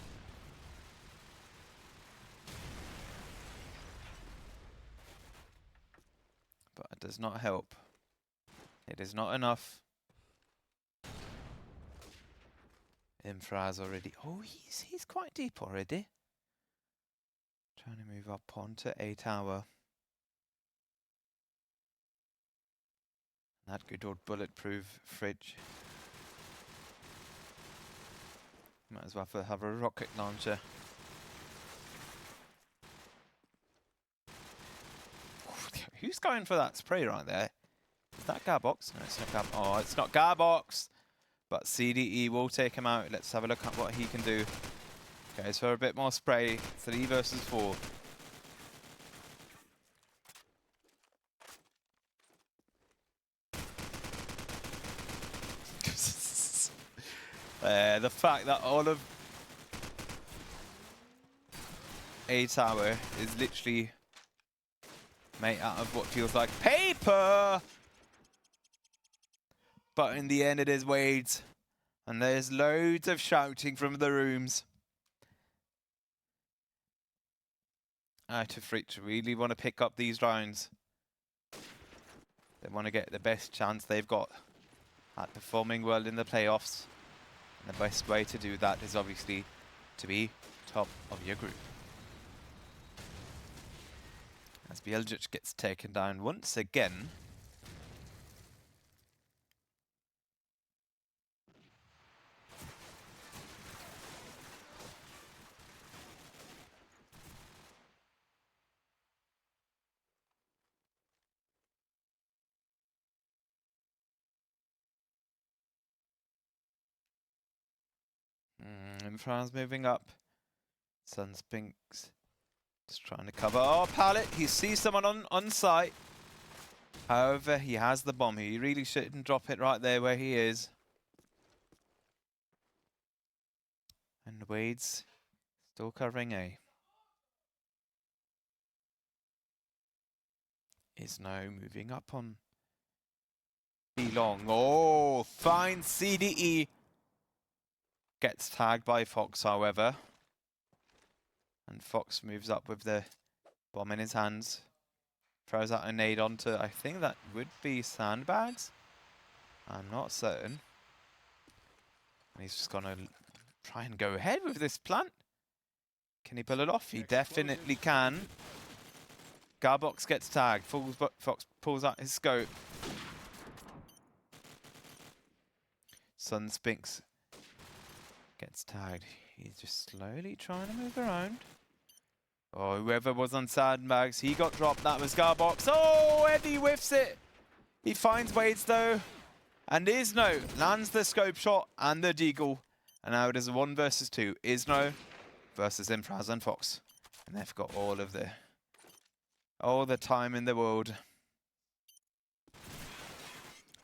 But it does not help. It is not enough. Infraz already. Oh, he's quite deep already. Trying to move up onto A tower. That good old bulletproof fridge. Might as well have a rocket launcher. Who's going for that spray right there? Is that Garbox? No, it's not Garbox. Oh, it's not Garbox! But CDE will take him out. Let's have a look at what he can do. Goes for a bit more spray. 3 versus 4. The fact that all of A tower is literally made out of what feels like paper. But in the end, it is Wade's. And there's loads of shouting from the rooms. Out of reach. Really want to pick up these rounds. They want to get the best chance they've got at performing well in the playoffs. And the best way to do that is obviously to be top of your group. As Bieljic gets taken down once again. And Franz moving up. Sunspinks just trying to cover. Oh, Pallet, he sees someone on site. However, he has the bomb. He really shouldn't drop it right there where he is. And Wade's still covering A. Is now moving up on B long. Oh, fine CDE. Gets tagged by Fox, however. And Fox moves up with the bomb in his hands. Throws out a nade onto, I think that would be sandbags. I'm not certain. And he's just gonna try and go ahead with this plant. Can he pull it off? He definitely can. Garbox gets tagged. Fox pulls out his scope. Sunspinks gets tagged. He's just slowly trying to move around. Oh, whoever was on sandbags, he got dropped. That was Garbox. Oh, Eddie whiffs it. He finds Wade's though. And Isno lands the scope shot and the deagle. And now it is a 1 versus 2. Isno versus Infraz and Fox. And they've got all the time in the world.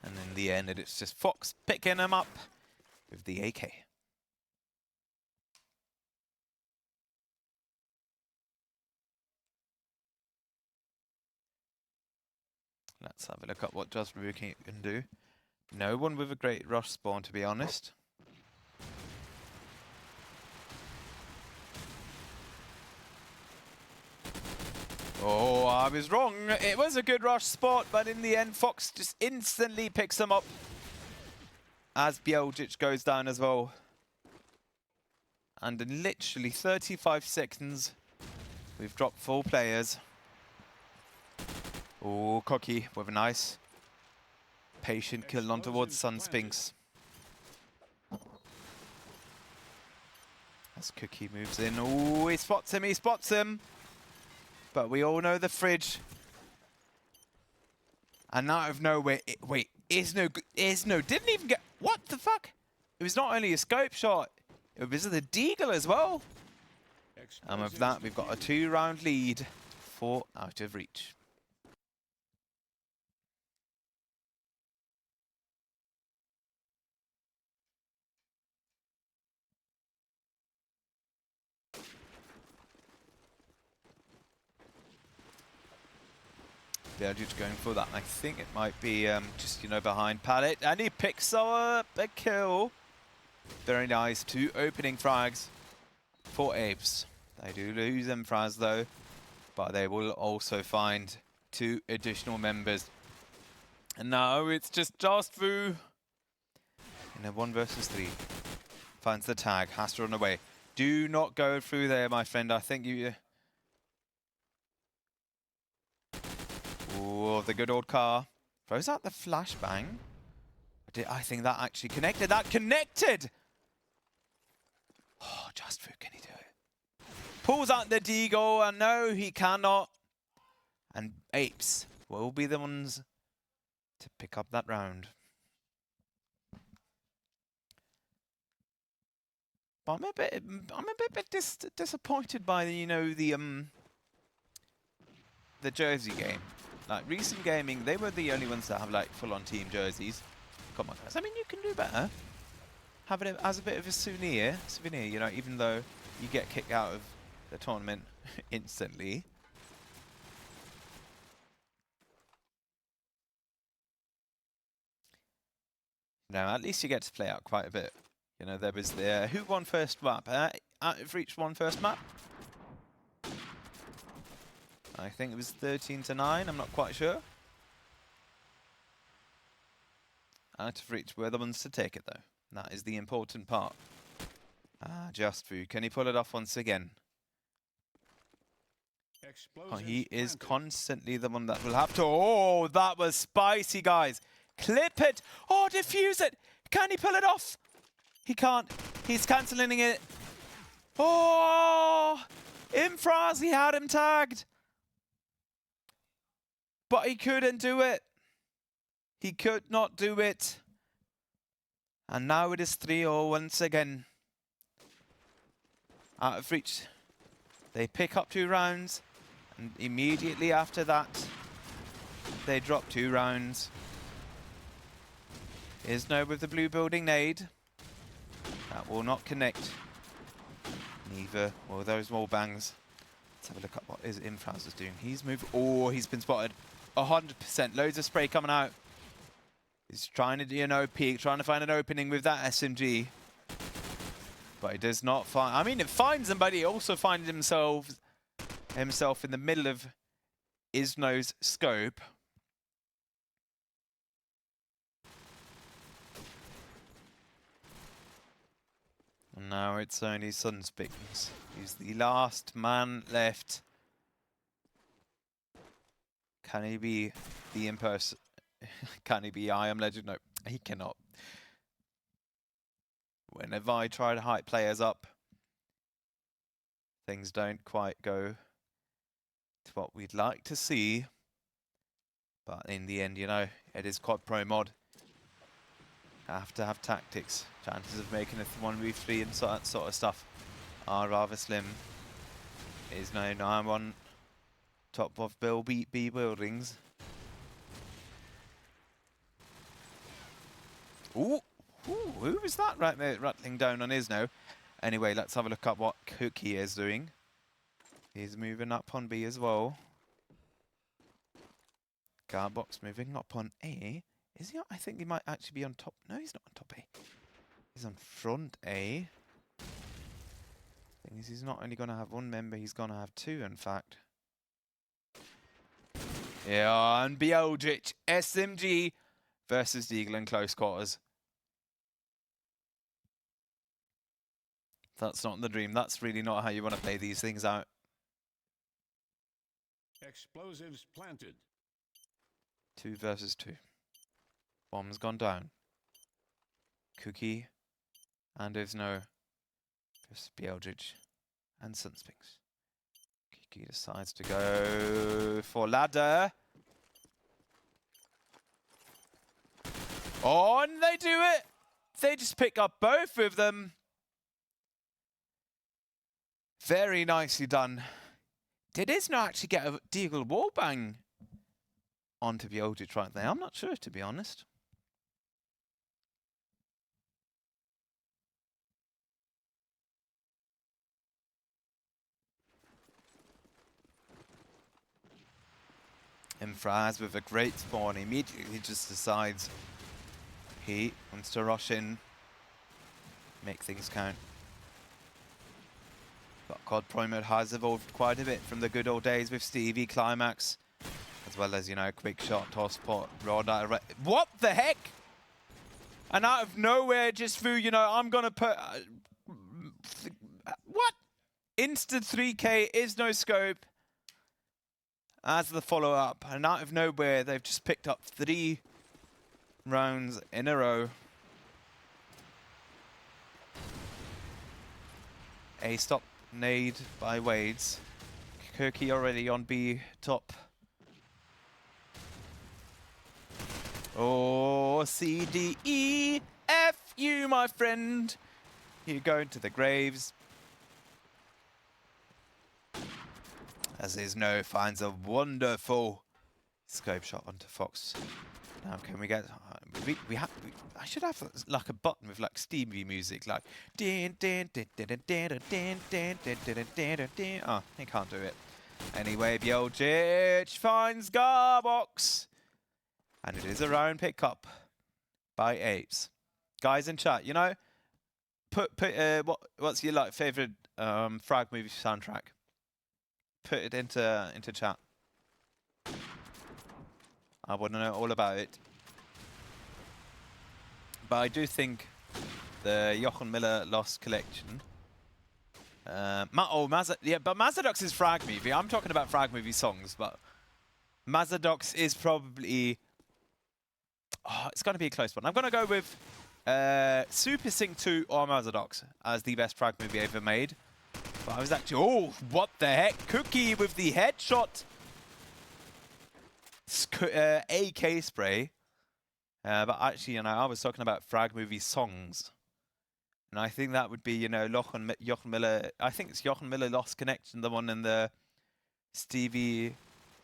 And in the end, it's just Fox picking him up with the AK. Let's have a look at what Just Rookie can do. No one with a great rush spawn, to be honest. Oh, I was wrong. It was a good rush spot, but in the end, Fox just instantly picks him up as Bieljic goes down as well. And in literally 35 seconds, we've dropped 4 players. Oh, Cocky with a nice patient kill on towards Sunspinks. As Cookie moves in. Oh, he spots him, he spots him. But we all know the fridge. And out of nowhere, wait, Isno didn't even get, what the fuck? It was not only a scope shot, it was the deagle as well. And with that, we've got a 2-round lead for Out of Reach. They're just going for that. I think it might be just, you know, behind Pallet. And he picks up a kill. Very nice. 2 opening frags for APES. They do lose them frags though, but they will also find 2 additional members. And now it's just Justvu in a 1 versus 3. Finds the tag, has to run away. Do not go through there, my friend. I think you... Oh, the good old car. Throws out the flashbang. I think that actually connected. That connected! Oh, Justvu, can he do it? Pulls out the deagle, and no, he cannot. And APES will be the ones to pick up that round. But I'm a bit disappointed by the, you know, the jersey game. Like, recent gaming, they were the only ones that have like full-on team jerseys. Come on, guys. I mean, you can do better. Have it as a bit of a souvenir, you know, even though you get kicked out of the tournament instantly. Now, at least you get to play out quite a bit. You know, there was the who won first map? Out of Reach won first map. I think it was 13-9. I'm not quite sure. Out of Reach were the ones to take it though. That is the important part. Ah, Justvu. Can he pull it off once again? Oh, he is constantly the one that will have to. Oh, that was spicy, guys. Clip it. Oh, defuse it. Can he pull it off? He can't. He's cancelling it. Oh, Infraz, he had him tagged. But he couldn't do it. He could not do it. And now it is 3-0 once again. Out of Reach. They pick up 2 rounds. And immediately after that, they drop 2 rounds. Isno with the blue building nade. That will not connect. Neither will those wall bangs. Let's have a look at what Infraz is doing. He's moved. Oh, he's been spotted. 100%. Loads of spray coming out. He's trying to, you know, peek, trying to find an opening with that SMG. But he does not find... I mean, it finds him, but he also finds himself in the middle of Isno's scope. And now it's only Sunspinks. He's the last man left. Can he be the in-person? Can he be I Am Legend? No, he cannot. Whenever I try to hype players up, things don't quite go to what we'd like to see. But in the end, you know, it is CoD Pro mod. Have to have tactics. Chances of making a 1v3 and that sort of stuff are rather slim. Is no 9-1 top of B buildings. Ooh, who was that right there rattling down on Isno? Anyway, let's have a look at what Cookie is doing. He's moving up on B as well. Garbox moving up on A. Is he? I think he might actually be on top. No, he's not on top A. He's on front A. Thing is, he's not only going to have one member, he's going to have two, in fact. Yeah, and Bjeldrich, SMG versus Deagle in close quarters. That's not the dream. That's really not how you want to play these things out. Explosives planted. 2 versus 2. Bomb's gone down. Cookie and Ivsno versus Bjeldrich and Sunspinks. Cookie decides to go for ladder. Oh, and they do it! They just pick up both of them. Very nicely done. Did Isno actually get a Deagle wallbang onto Bjeldrich right there? I'm not sure, to be honest. And Fraz with a great spawn immediately just decides he wants to rush in, make things count. But CoD Pro mode has evolved quite a bit from the good old days with Stevie, Climax, as well as, you know, quick shot, toss pot, rod. What the heck? And out of nowhere, just through, you know, I'm gonna put what? Instant 3K is no scope as the follow-up, and out of nowhere, they've just picked up 3 rounds in a row. A stop nade by Wades. Kirky already on B top. Oh, C, D, E, F you, my friend. You go into the graves. As Isno finds a wonderful scope shot onto Fox. Now can we get? I should have like a button with like Stevie music, like din din din din din din din din din din din. Oh, he can't do it. Anyway, Bjeldrich finds Garbox, and it is a round pickup by APES. Guys in chat, you know, put what's your like favorite frag movie soundtrack? Put it into chat. I want to know all about it. But I do think the Jochen Miller Lost Collection. Yeah, but Mazadox is frag movie. I'm talking about frag movie songs, but Mazadox is probably. Oh, it's going to be a close one. I'm going to go with Super Sync 2 or Mazadox as the best frag movie ever made. But I was actually. Oh, what the heck? Cookie with the headshot. AK spray. But actually, you know, I was talking about frag movie songs. And I think that would be, you know, Jochen Miller. I think it's Jochen Miller Lost Connection, the one in the Stevie.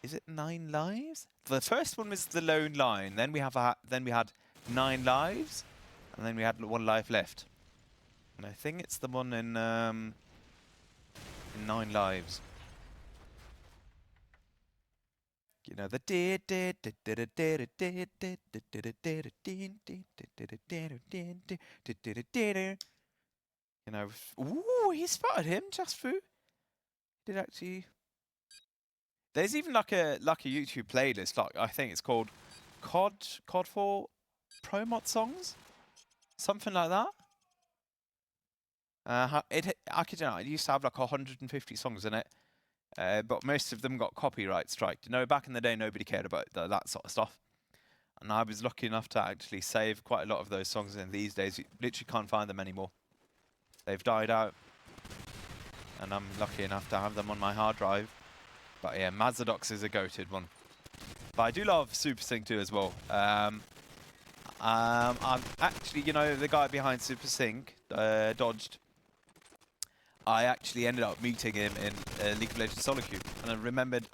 Is it 9 Lives? The first one was the Lone Line. Then we had 9 Lives, and then we had 1 life left. And I think it's the one in 9 Lives. You know the you know, ooh, he spotted him just through. Did actually. There's even like a YouTube playlist, like I think it's called CoD4 Pro Mod songs, something like that. I could, you know, it used to have like 150 songs in it. But most of them got copyright striked. You know, back in the day, nobody cared about that sort of stuff. And I was lucky enough to actually save quite a lot of those songs, and these days you literally can't find them anymore. They've died out. And I'm lucky enough to have them on my hard drive. But yeah, Mazadox is a goated one. But I do love Super Sync 2 as well. I'm actually, you know, the guy behind Super Sync, Dodged. I actually ended up meeting him in League of Legends Solo Queue, and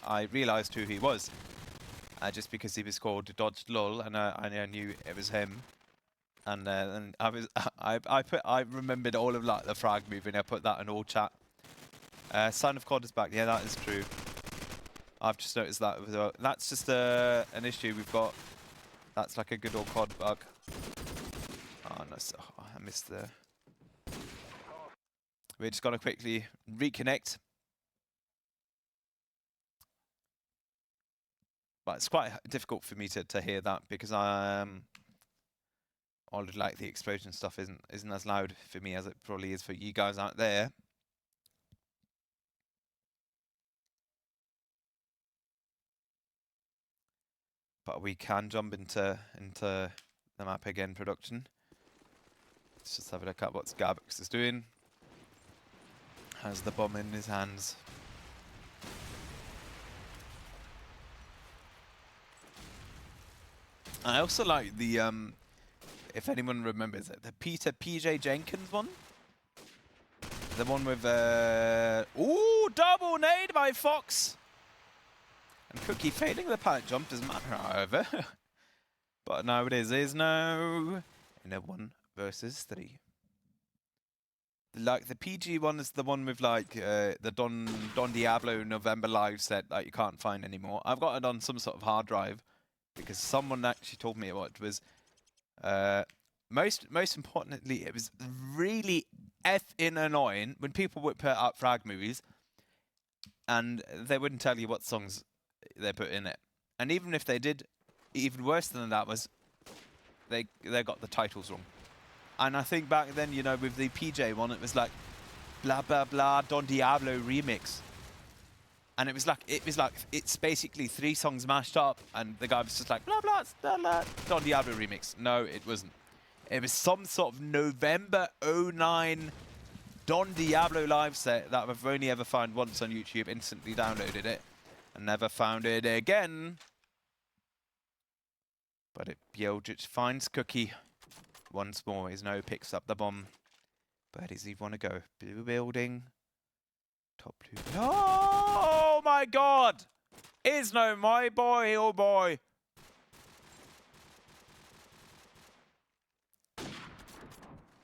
I realized who he was, just because he was called Dodged Lol, and I knew it was him. And I remembered all of like the frag movie, and I put that in all chat. Son of CoD is back. Yeah, that is true. I've just noticed that as well. That's just an issue we've got. That's like a good old COD bug. Oh no, I missed the... We're just gonna quickly reconnect. But it's quite difficult for me to hear that because all of like the explosion stuff isn't as loud for me as it probably is for you guys out there. But we can jump into the map again production. Let's just have a look at what Gabix is doing. Has the bomb in his hands. I also like the if anyone remembers it, the Peter PJ Jenkins one. The one with ooh, double nade by Fox. And Cookie failing the pallet jump doesn't matter, however. But now it is now in a 1 versus 3. Like the PG one is the one with like the Don Diablo November live set that you can't find anymore. I've got it on some sort of hard drive because someone actually told me what it was. Most importantly, it was really effing annoying when people would put out frag movies and they wouldn't tell you what songs they put in it. And even if they did, even worse than that was they got the titles wrong. And I think back then, you know, with the PJ one, it was like blah blah blah Don Diablo remix. And it was like it's basically 3 songs mashed up, and the guy was just like blah blah blah, blah Don Diablo remix. No, it wasn't. It was some sort of November 09 Don Diablo live set that I've only ever found once on YouTube. Instantly downloaded it and never found it again. But Bjeljic finds Cookie once more. Isno picks up the bomb. Where does he want to go? Blue building. Top blue. Oh my god! Isno, my boy, oh boy.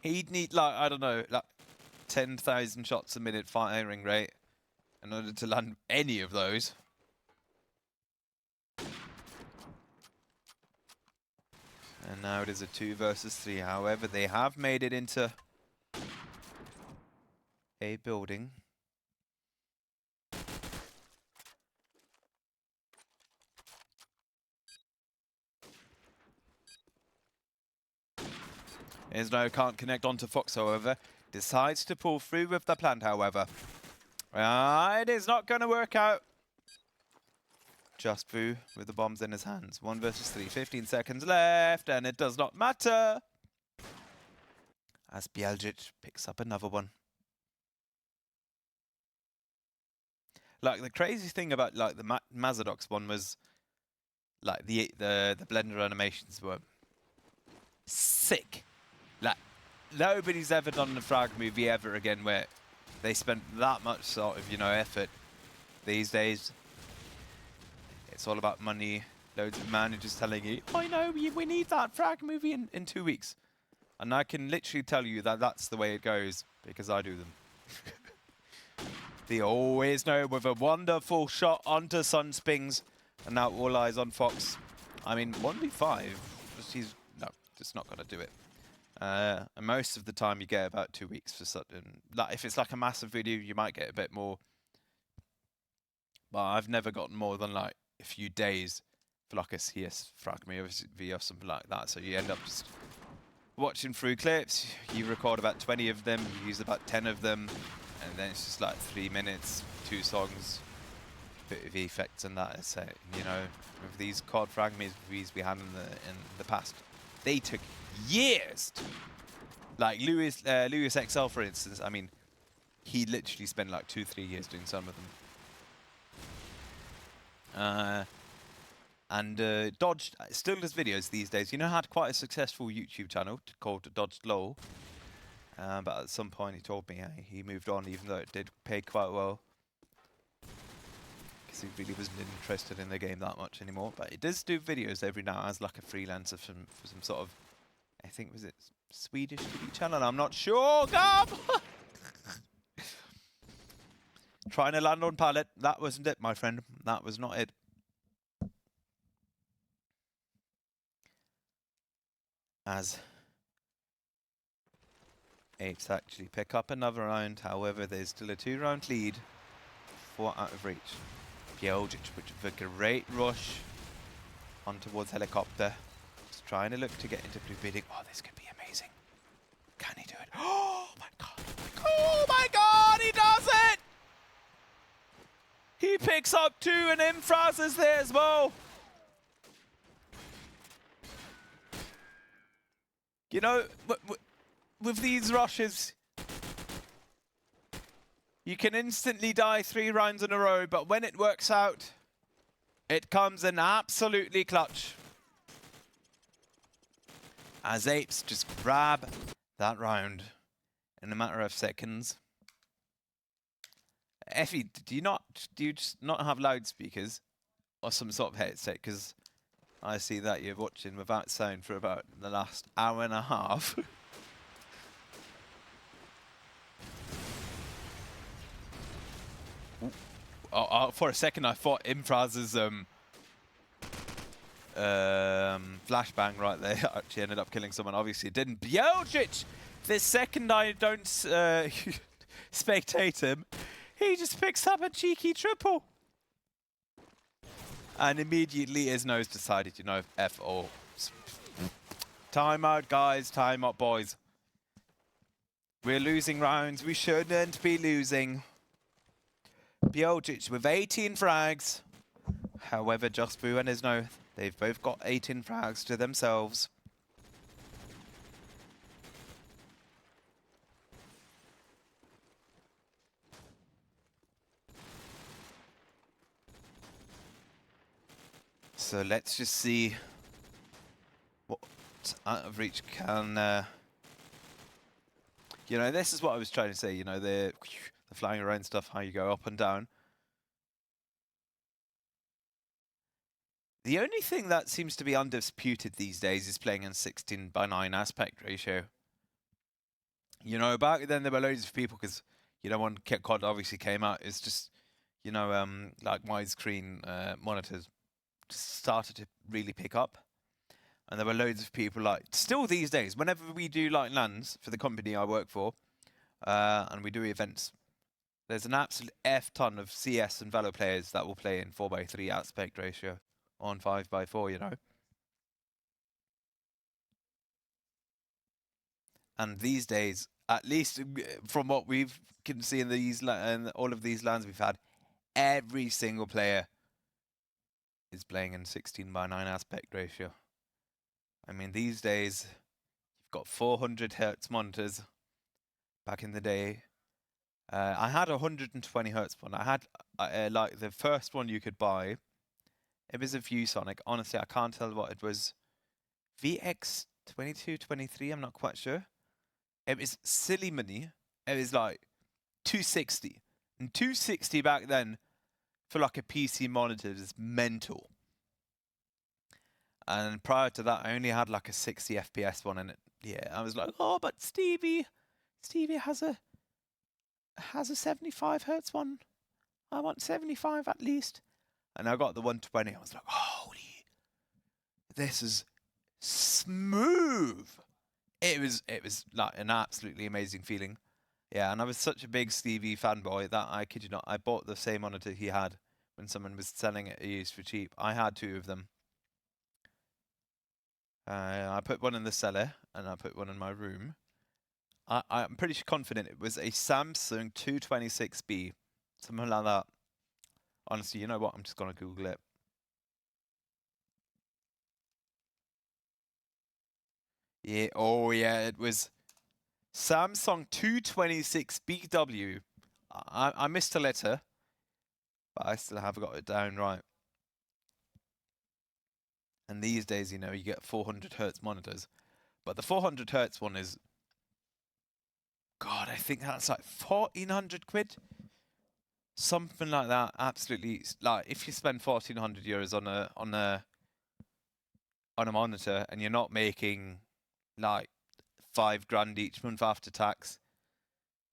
He'd need, like, I don't know, like 10,000 shots a minute firing rate in order to land any of those. And now it is a 2 versus 3. However, they have made it into a building. Isno can't connect onto Fox, however. Decides to pull through with the plant, however. It is not going to work out. Just Boo with the bombs in his hands. 1 versus 3. 15 seconds left, and it does not matter. As Bjeljic picks up another one. Like, the crazy thing about, like, the Mazadox one was, like, the blender animations were sick. Like, nobody's ever done a frag movie ever again where they spent that much sort of, you know, effort these days. It's all about money. Loads of managers telling you, I know, we need that frag movie in 2 weeks. And I can literally tell you that that's the way it goes because I do them. They always know with a wonderful shot onto Sunspings. And now all eyes on Fox. I mean, 1v5, he's just not going to do it. And most of the time you get about 2 weeks for something. Like, if it's like a massive video, you might get a bit more. But I've never gotten more than like a few days for like a CS frag movie or something like that. So you end up just watching through clips. You record about 20 of them, you use about 10 of them, and then it's just like 3 minutes, 2 songs, bit of effects, and that is it. You know, with these CoD frag movies we had in the past, they took years. Like Lewis XL, for instance. I mean, he literally spent like 2-3 years doing some of them. Dodged still does videos these days. You know, had quite a successful YouTube channel called Dodged LOL. But at some point he told me he moved on, even though it did pay quite well. Because he really wasn't interested in the game that much anymore. But he does do videos every now as like a freelancer for some sort of, I think, was it Swedish TV channel? I'm not sure. Gab! Trying to land on pallet. That wasn't it, my friend. That was not it. As Apes actually pick up another round. However, there's still a 2-round lead for Out of Reach. Piojic with a great rush on towards helicopter. Just trying to look to get into blue bidding. Oh, this could be amazing. Can he do it? Oh my god. Oh my god, he does it! He picks up 2 and Infraz is there as well. You know, with these rushes, you can instantly die 3 rounds in a row, but when it works out, it comes in absolutely clutch. As Apes just grab that round in a matter of seconds. Effie, do you just not have loudspeakers or some sort of headset? Because I see that you're watching without sound for about the last hour and a half. For a second, I thought Infraz's flashbang right there actually ended up killing someone. Obviously, it didn't. Bjeljic! The second I don't spectate him, he just picks up a cheeky triple. And immediately his nose decided, you know, F all. Time out, guys. Time out, boys. We're losing rounds. We shouldn't be losing. Bjeljic with 18 frags. However, Just Boo and his no, they've both got 18 frags to themselves. So let's just see what Out of Reach can... you know, this is what I was trying to say, you know, the flying around stuff, how you go up and down. The only thing that seems to be undisputed these days is playing in 16:9 aspect ratio. You know, back then there were loads of people, because, you know, when CoD obviously came out, it's just, you know, like widescreen monitors started to really pick up. And there were loads of people, like, still these days, whenever we do, like, LANs for the company I work for, and we do events, there's an absolute F-ton of CS and Valo players that will play in 4:3 aspect ratio on 5:4, you know. And these days, at least from what we've can see in these all of these LANs we've had, every single player is playing in 16:9 aspect ratio. I mean, these days, you've got 400 hertz monitors. Back in the day, I had a 120 hertz one. I had like the first one you could buy. It was a ViewSonic. Honestly, I can't tell what it was. VX22, 23. I'm not quite sure. It was silly money. It was like 260, and 260 back then for like a PC monitor is mental. And prior to that, I only had like a 60 FPS one, and yeah, I was like, oh, but Stevie has a 75 hertz one. I want 75 at least. And I got the 120. I was like, holy, this is smooth. It was like an absolutely amazing feeling. Yeah, and I was such a big Stevie fanboy that I kid you not, I bought the same monitor he had when someone was selling it used for cheap. I had 2 of them. I put one in the cellar and I put one in my room. I'm pretty confident it was a Samsung 226B, something like that. Honestly, you know what? I'm just gonna Google it. Yeah, oh yeah, it was Samsung 226BW. I missed a letter, but I still have got it down right. And these days, you know, you get 400 hertz monitors, but the 400 hertz one is, God, I think that's like 1,400 quid, something like that. Absolutely, like if you spend 1,400 euros on a monitor and you're not making like 5 grand each month after tax,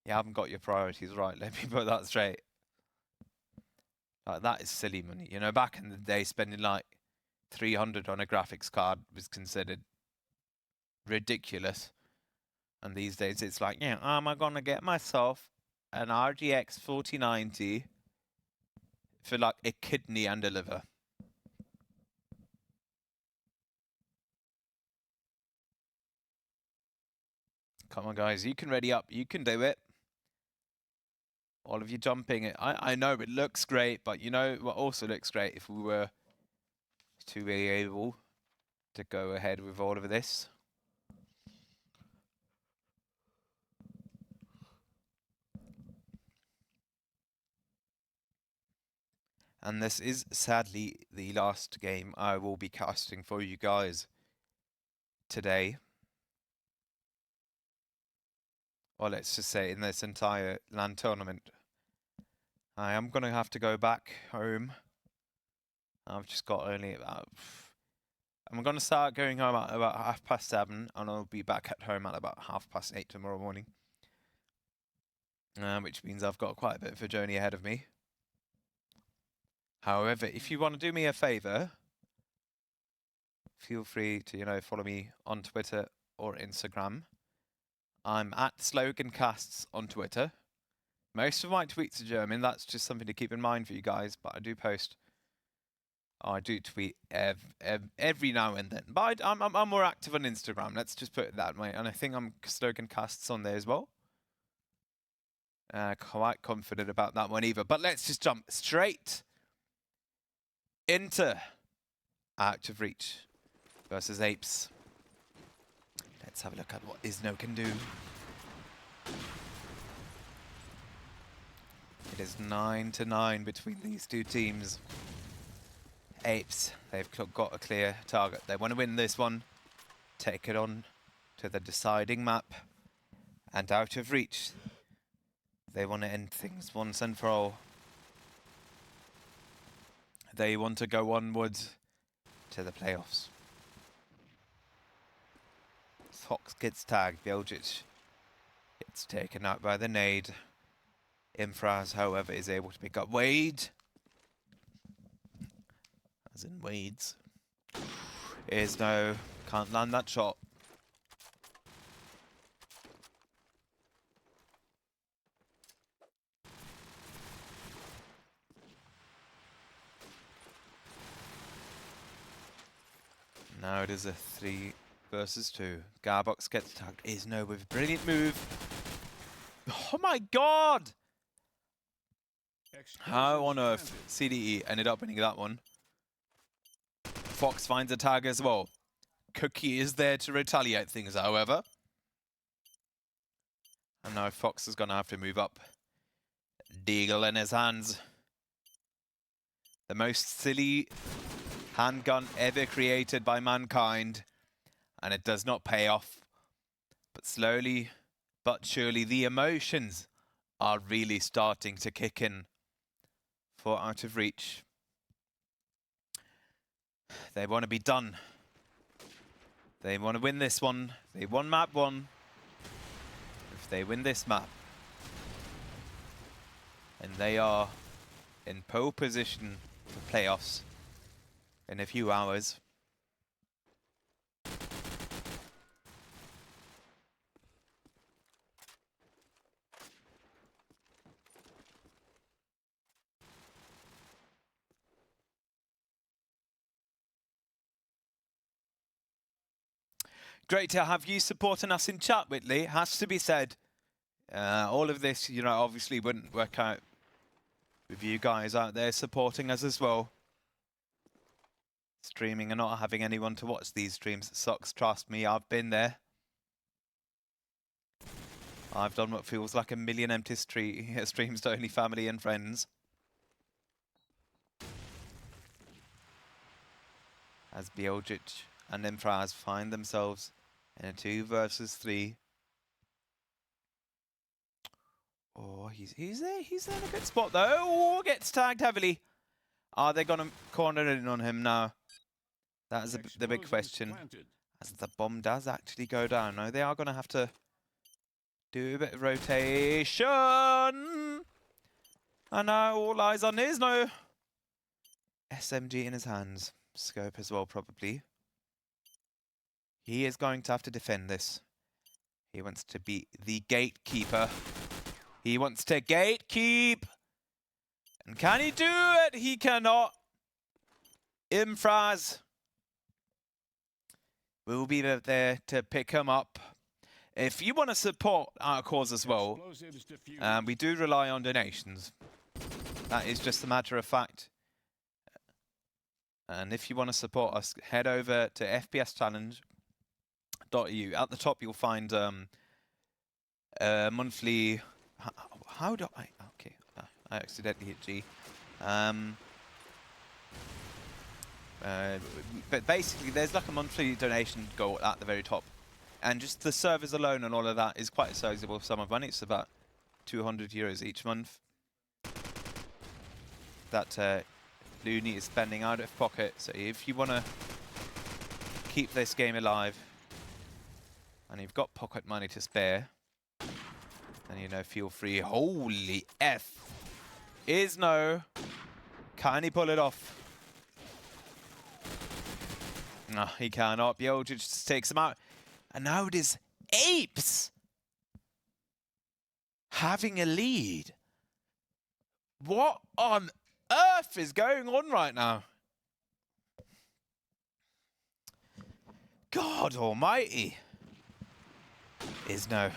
you haven't got your priorities right. Let me put that straight. Like, that is silly money. You know, back in the day, spending like 300 on a graphics card was considered ridiculous. And these days it's like, yeah, am I going to get myself an RGX 4090 for like a kidney and a liver? Come on, guys, you can ready up. You can do it. All of you jumping. I know it looks great, but you know what also looks great if we were to be able to go ahead with all of this. And this is sadly the last game I will be casting for you guys today. Or let's just say in this entire LAN tournament. I am going to have to go back home. I've just got only about... I'm going to start going home at about 7:30, and I'll be back at home at about 8:30 tomorrow morning. Which means I've got quite a bit of a journey ahead of me. However, if you want to do me a favour, feel free to, you know, follow me on Twitter or Instagram. I'm at SloganCasts on Twitter. Most of my tweets are German. That's just something to keep in mind for you guys. But I do post. I do tweet every now and then. But I'm more active on Instagram. Let's just put it that way. And I think I'm SloganCasts on there as well. Quite confident about that one either. But let's just jump straight into Out of Reach versus APES. Let's have a look at what Isno can do. It is 9-9 between these two teams. APES, they've got a clear target. They want to win this one, take it on to the deciding map, and Out of Reach, they want to end things once and for all. They want to go onwards to the playoffs. Fox gets tagged. Belgic gets taken out by the nade. Infraz, however, is able to pick up Wade. As in Wade's. Can't land that shot. Now it is a 3 versus 2. Garbox gets tagged. Isno with a brilliant move. Oh my god! How on earth CDE ended up winning that one? Fox finds a tag as well. Cookie is there to retaliate things, however. And now Fox is going to have to move up. Deagle in his hands. The most silly handgun ever created by mankind. And it does not pay off. But slowly but surely the emotions are really starting to kick in for Out of Reach. They want to be done. They want to win this one. They won map 1. If they win this map, and they are in pole position for playoffs in a few hours. Great to have you supporting us in chat, Whitley. Has to be said. All of this, you know, obviously wouldn't work out with you guys out there supporting us as well. Streaming and not having anyone to watch these streams sucks, trust me, I've been there. I've done what feels like a million empty streams to only family and friends. As Bjeljic and Infraz find themselves in a 2 versus 3. Oh, he's there in a good spot though. Oh, gets tagged heavily. Are they going to corner in on him now? That is the big question. As the bomb does actually go down. No, they are going to have to do a bit of rotation. And now all eyes on Isno. SMG in his hands. Scope as well, probably. He is going to have to defend this. He wants to be the gatekeeper. He wants to gatekeep. And can he do it? He cannot. Imfraz will be there to pick him up. If you want to support our cause as well, Explosives diffused. we do rely on donations. That is just a matter of fact. And if you want to support us, head over to fpschallenge.eu. At the top, you'll find monthly. How do I? Okay, I accidentally hit G. But basically, there's like a monthly donation goal at the very top, and just the servers alone and all of that is quite a sizable sum of money. It's about 200 euros each month that Looney is spending out of pocket. So if you want to keep this game alive and you've got pocket money to spare, then, you know, feel free. Holy F is no. Can he pull it off? No, he cannot. Bjeljic just takes him out. And now it is APES having a lead. What on earth is going on right now? God almighty. Is no.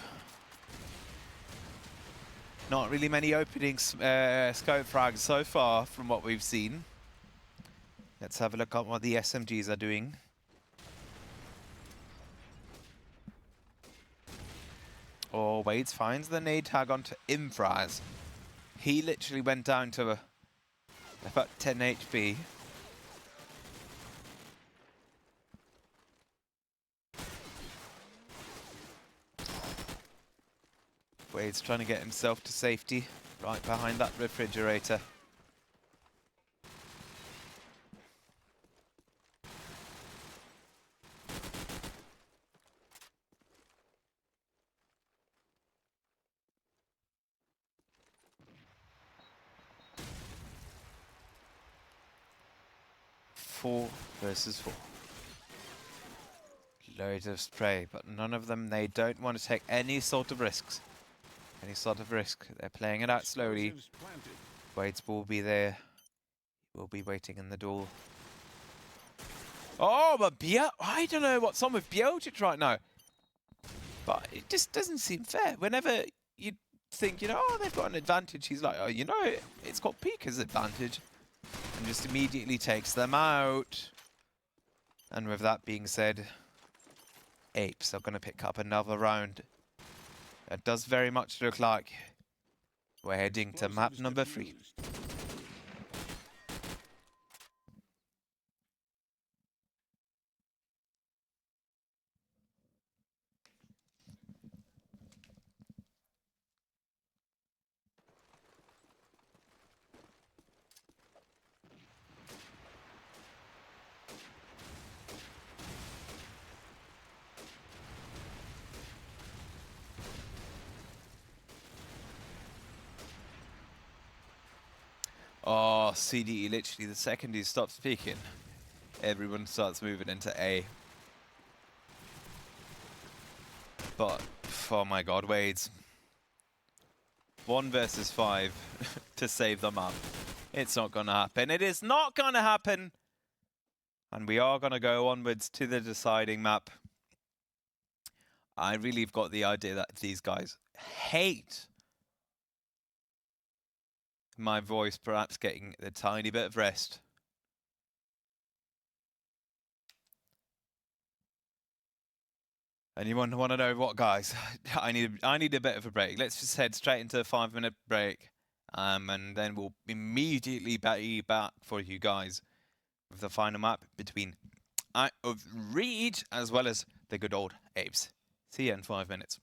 Not really many opening scope frags so far from what we've seen. Let's have a look at what the SMGs are doing. Oh, Wades finds the nade tag onto Imfraz. He literally went down to about 10 HP. Wade's trying to get himself to safety right behind that refrigerator. Four versus 4. Loads of spray, but none of them, they don't want to take any sort of risks. Any sort of risk. They're playing it out slowly. Explosives planted. Wade's will be there. He will be waiting in the door. Oh, but I don't know what's on with Bjeljic right now. But it just doesn't seem fair. Whenever you think, you know, oh, they've got an advantage, he's like, oh, you know, it's got Pika's advantage. And just immediately takes them out. And with that being said, APES are going to pick up another round. It does very much look like we're heading to map Explosives number 3. diffused. Oh, CDE, literally the second he stops speaking, everyone starts moving into A. But, oh my god, Wades. 1 versus 5 to save them up. It's not going to happen. It is not going to happen. And we are going to go onwards to the deciding map. I really have got the idea that these guys hate my voice perhaps getting a tiny bit of rest. Anyone want to know what, guys? I need a bit of a break. Let's just head straight into a 5-minute break, and then we'll immediately be back for you guys with the final map between Out of Reach as well as the good old APES. See you in 5 minutes.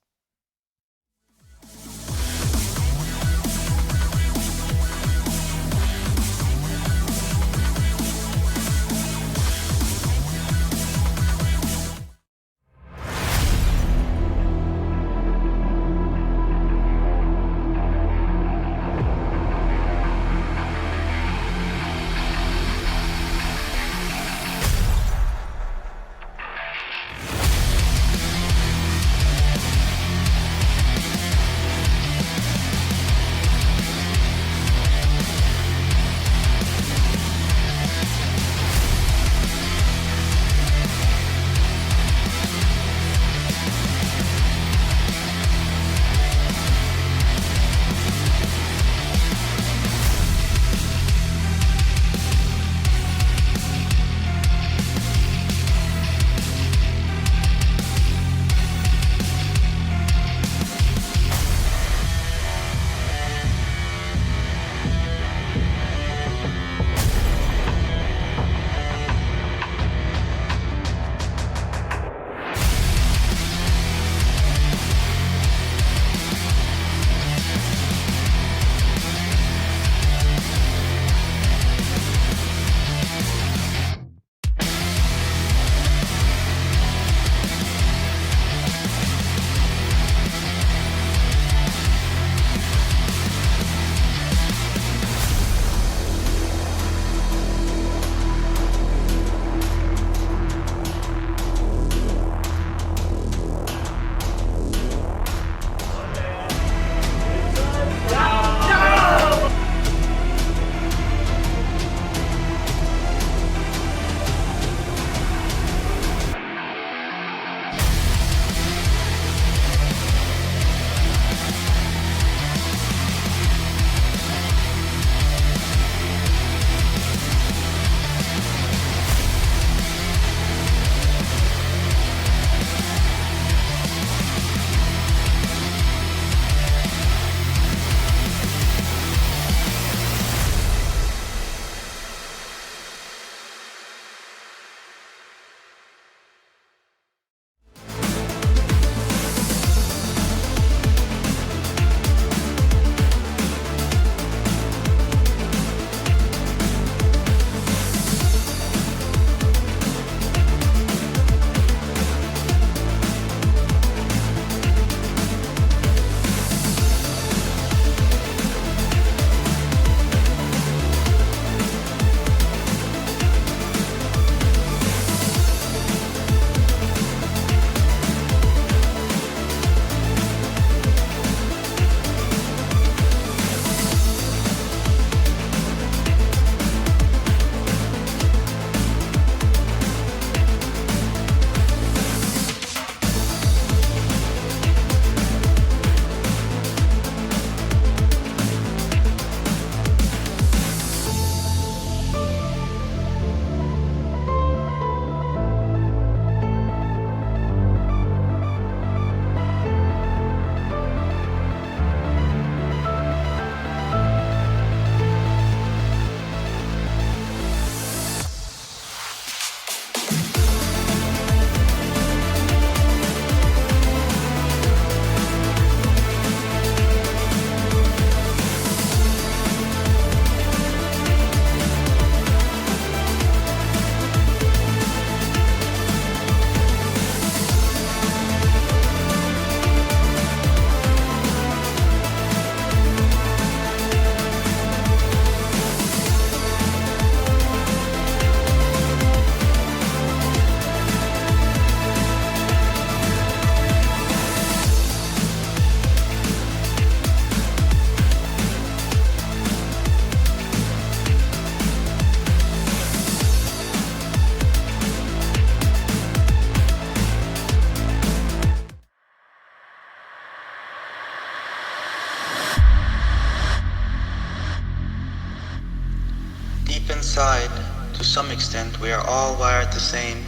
inside, to some extent, we are all wired the same.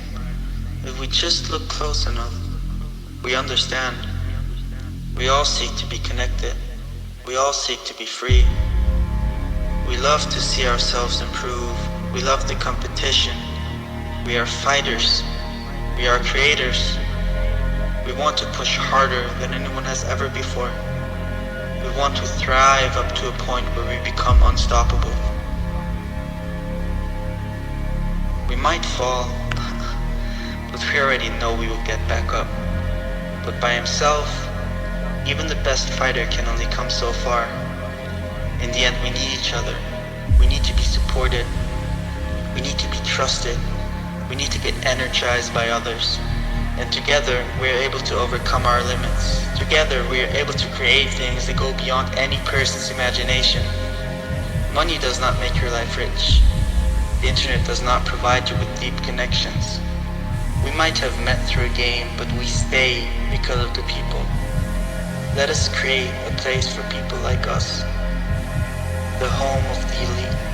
If we just look close enough, we understand. We all seek to be connected. We all seek to be free. We love to see ourselves improve. We love the competition. We are fighters. We are creators. We want to push harder than anyone has ever before. We want to thrive up to a point where we become unstoppable. We might fall, but we already know we will get back up. But by himself, even the best fighter can only come so far. In the end, we need each other. We need to be supported. We need to be trusted. We need to get energized by others. And together, we are able to overcome our limits. Together, we are able to create things that go beyond any person's imagination. Money does not make your life rich. The internet does not provide you with deep connections. We might have met through a game, but we stay because of the people. Let us create a place for people like us. The home of the elite.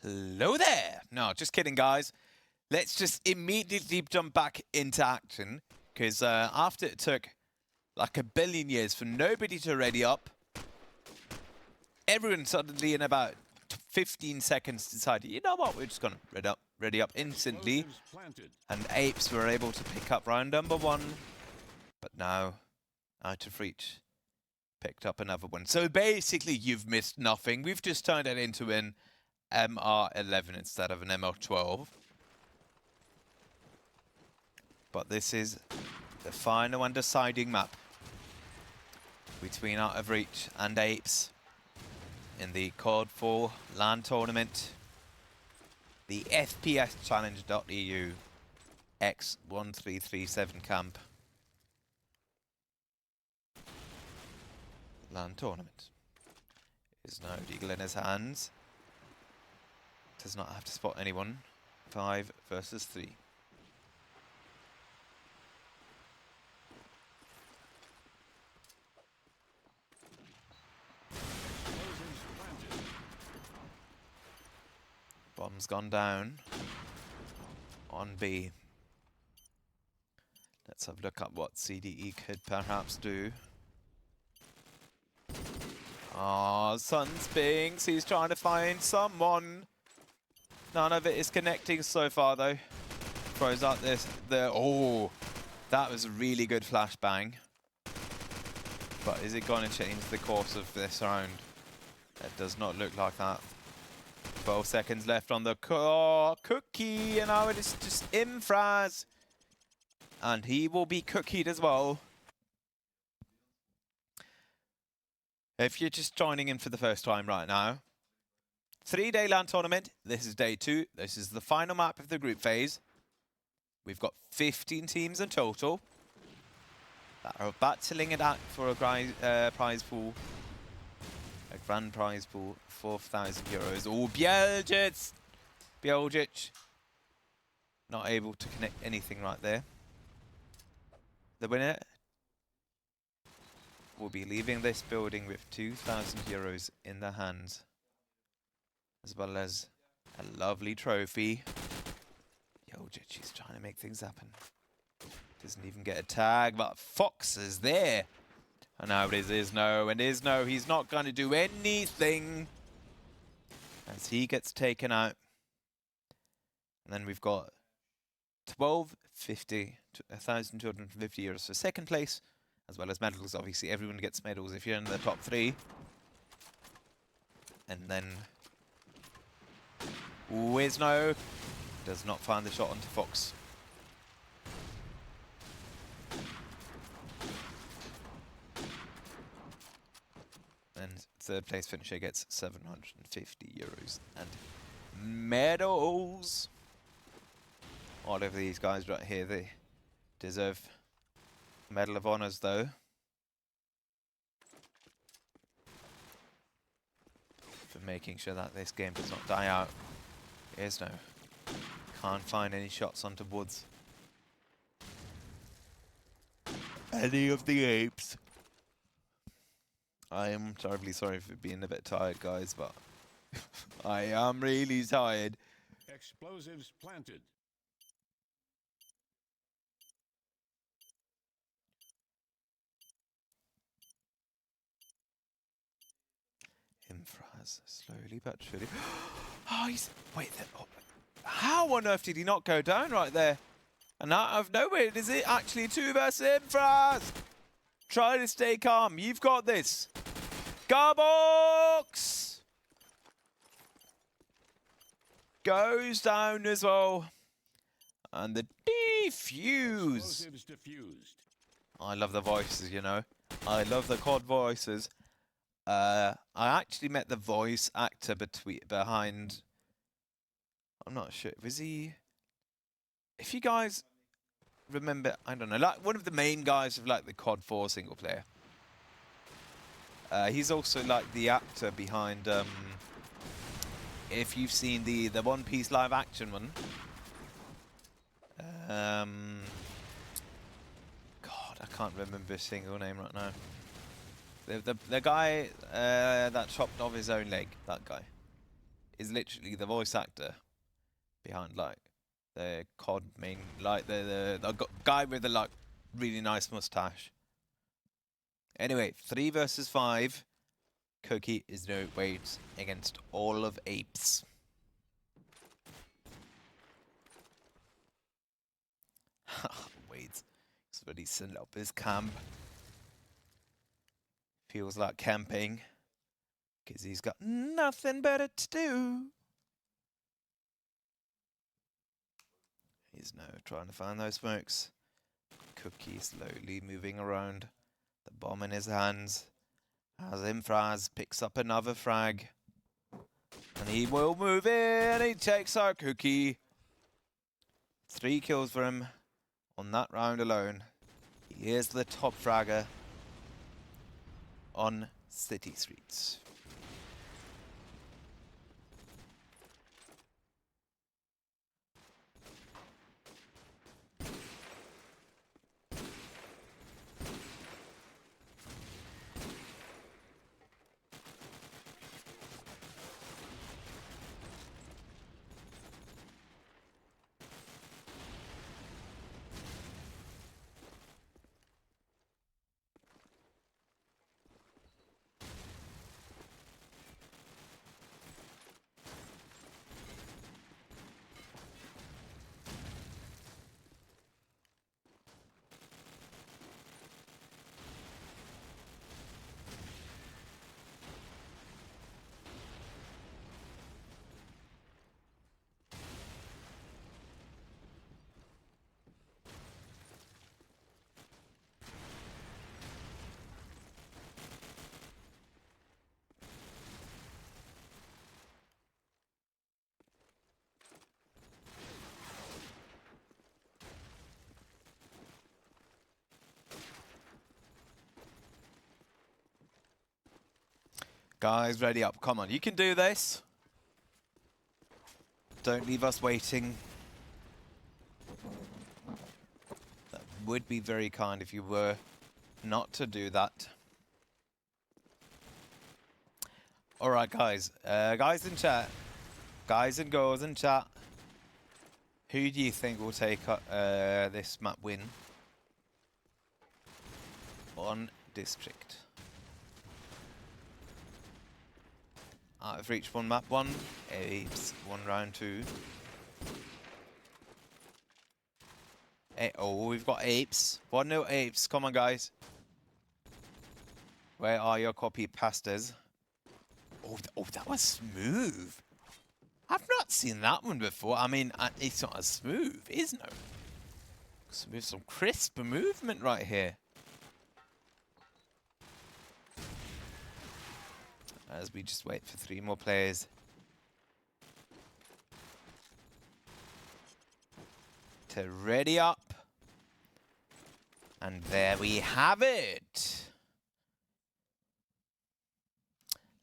Hello there. No, just kidding, guys. Let's just immediately jump back into action, because after it took like a billion years for nobody to ready up, everyone suddenly in about 15 seconds decided, you know what, we're just gonna ready up instantly. Explosives planted. And Apes were able to pick up round number 1, but now out of reach, picked up another one. So basically, you've missed nothing. We've just turned it into an MR11 instead of an MR12. But this is the final and deciding map between Out of Reach and Apes in the CoD4 LAN tournament. The FPS Challenge.eu X1337 camp LAN tournament. Is now Deagle in his hands. Does not have to spot anyone. 5 versus 3. Explosives planted. Bomb's gone down on B. Let's have a look at what CDE could perhaps do. Ah, Sunspinks, he's trying to find someone. None of it is connecting so far though. Throws out this, oh, that was a really good flashbang. But is it going to change the course of this round? It does not look like that. 12 seconds left on the cookie, and now it is just Infraz. And he will be cookied as well. If you're just joining in for the first time right now, 3-day LAN tournament. This is day 2. This is the final map of the group phase. We've got 15 teams in total that are battling it out for a prize pool. A grand prize pool, 4,000 euros. Oh, Bieljic. Not able to connect anything right there. The winner will be leaving this building with 2,000 euros in their hands, as well as a lovely trophy. Bieljic is trying to make things happen. Doesn't even get a tag, but Fox is there. And now it is Isno, and Isno, he's not going to do anything as he gets taken out. And then we've got 1,250 to 1,250 euros for second place, as well as medals. Obviously, everyone gets medals if you're in the top 3. And then Isno does not find the shot onto Fox. And third place finisher gets 750 euros and medals. All of these guys right here, they deserve Medal of Honors though. For making sure that this game does not die out. Here's no. Can't find any shots onto Woods. Any of the Apes. I am terribly sorry for being a bit tired, guys, but I am really tired. Explosives planted. Infraz, slowly but surely. Oh, he's... Wait, oh, how on earth did he not go down right there? And out of nowhere, is it actually 2 versus Infraz? Try to stay calm. You've got this. Garbox goes down as well. And the defuse. Explosives diffused. I love the voices, you know. I love the COD voices. I actually met the voice actor behind... I'm not sure. Was he... If you guys remember, I don't know, like one of the main guys of like the CoD4 single player. He's also like the actor behind, if you've seen the One Piece live action one. God, I can't remember a single name right now. The guy that chopped off his own leg, that guy. is literally the voice actor behind like the CoD main, like the guy with the like really nice mustache. Anyway, 3 versus 5. Cookie is no weight against all of APES. Wait, he's already set up his camp. Feels like camping because he's got nothing better to do. He's now trying to find those smokes. Cookie slowly moving around, the bomb in his hands. As Infraz picks up another frag. And he will move in. He takes out Cookie. 3 kills for him on that round alone. He is the top fragger on city streets. Guys, ready up. Come on, you can do this. Don't leave us waiting. That would be very kind if you were not to do that. Alright, guys. Guys in chat. Guys and girls in chat. Who do you think will take this map win on District? Out of reach 1 map 1, APES 1 round 2. Oh, we've got APES. 1-0 APES. Come on, guys. Where are your copy pastas? Oh, that was smooth. I've not seen that one before. I mean, it's not as smooth, is no. Some crisp movement right here. As we just wait for 3 more players to ready up. And there we have it.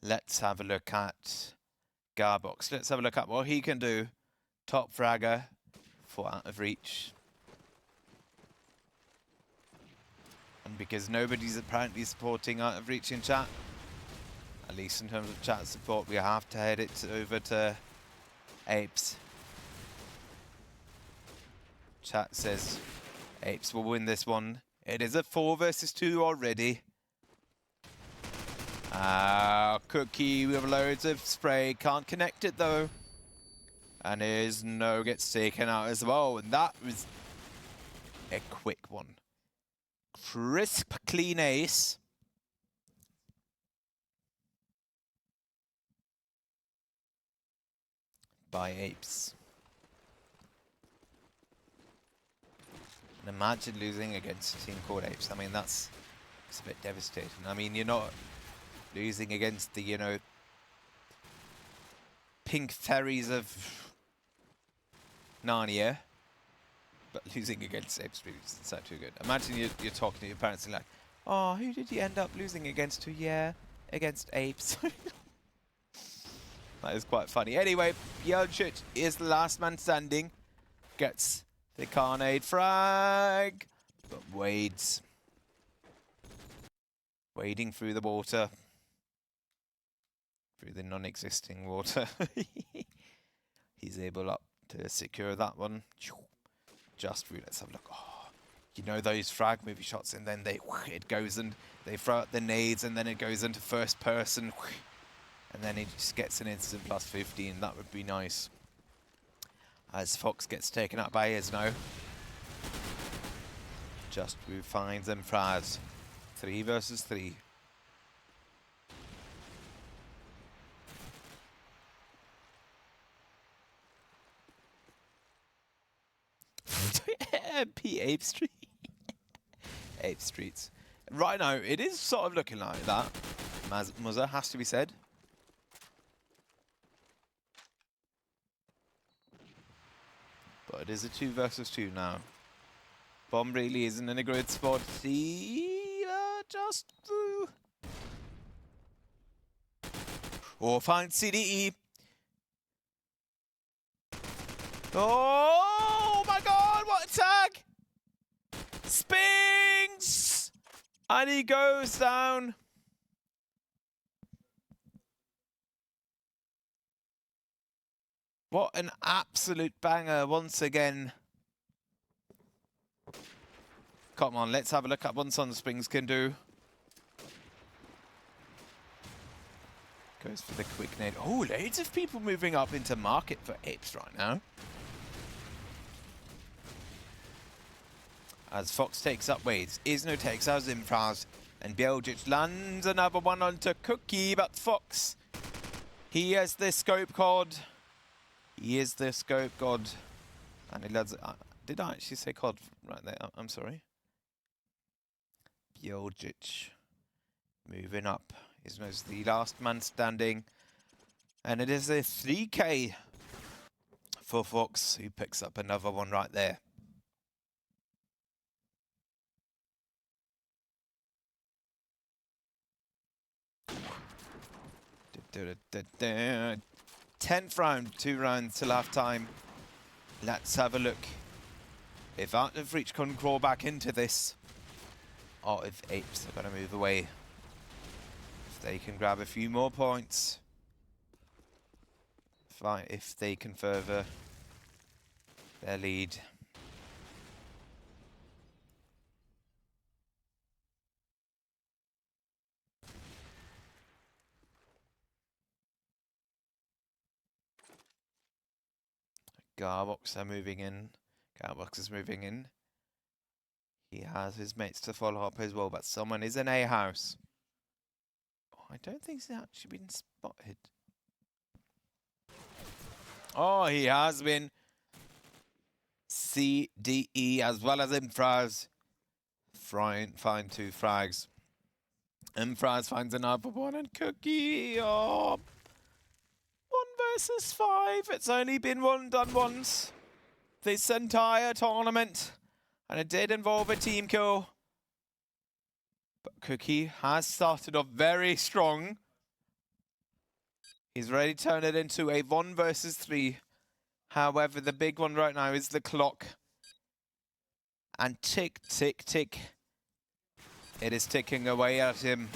Let's have a look at Garbox. Let's have a look at what he can do. Top fragger for out of reach. And because nobody's apparently supporting out of reach in chat, at least in terms of chat support, we have to head it over to APES. Chat says APES will win this one. It is a 4 versus 2 already. Cookie with loads of spray. Can't connect it though. And his no gets taken out as well. And that was a quick one. Crisp, clean ace. By APES. And imagine losing against a team called APES. I mean, it's a bit devastating. I mean, you're not losing against the, you know, pink fairies of Narnia, but losing against APES isn't so too good. Imagine you're talking to your parents and like, oh, who did you end up losing against? Yeah, against APES. That is quite funny. Anyway, Yelchich is the last man standing. Gets the Carnade frag, but wades. Wading through the water. through the non-existing water. He's able up to secure that one. Just through. Let's have a look. Oh, you know those frag movie shots, and then it goes and they throw out the nades, and then it goes into first person, and then he just gets an instant plus 15. That would be nice. As Fox gets taken out by his now. Just through finds and Fraz. 3 versus 3. Ape Street. Ape Streets. Right now, it is sort of looking like that. Muzza has to be said. But it is a 2 versus 2 now. Bomb really isn't in a great spot. He just through. Or finds CDE. Oh my god, what a tag! Spings! And he goes down. What an absolute banger once again. Come on, let's have a look at what Sunspings can do. Goes for the quick nade. Oh, loads of people moving up into market for apes right now. As Fox takes up Waves, Isno takes out Zimfraz, and Bieljic lands another one onto Cookie, but Fox, he has the scope god. He is the scope god. And he lands, did I actually say COD right there? I'm sorry. Bieljic moving up. Isno's the last man standing. And it is a 3K for Fox, who picks up another one right there. Da-da-da-da. 10th round, 2 rounds till half time. Let's have a look. If Out of Reach can crawl back into this, or if Apes are going to move away. If they can grab a few more points. Fine, if they can further their lead. Garbox are moving in. Garbox is moving in. He has his mates to follow up as well, but someone is in A house. Oh, I don't think he's actually been spotted. Oh, he has been. CDE as well as Infraz. Find 2 frags. Infraz finds another one, and Cookie. Oh. 1 versus 5. It's only been done once this entire tournament, and it did involve a team kill. But Cookie has started off very strong. He's ready to turn it into a 1 versus 3. However, the big one right now is the clock. And tick, tick, tick. It is ticking away at him,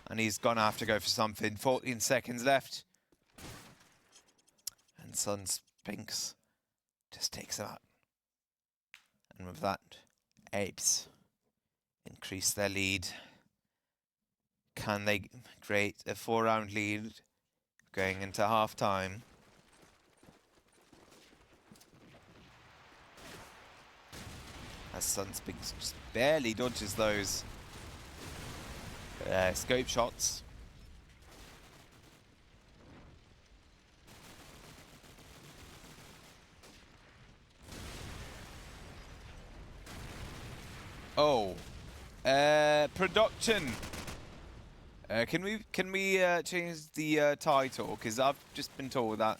and he's gonna have to go for something. 14 seconds left. And Sunspinks just takes him out. And with that, Apes increase their lead. Can they create a 4-round lead going into half-time? As Sunspinks just barely dodges those scope shots. Oh, production. Can we change the title? Because I've just been told that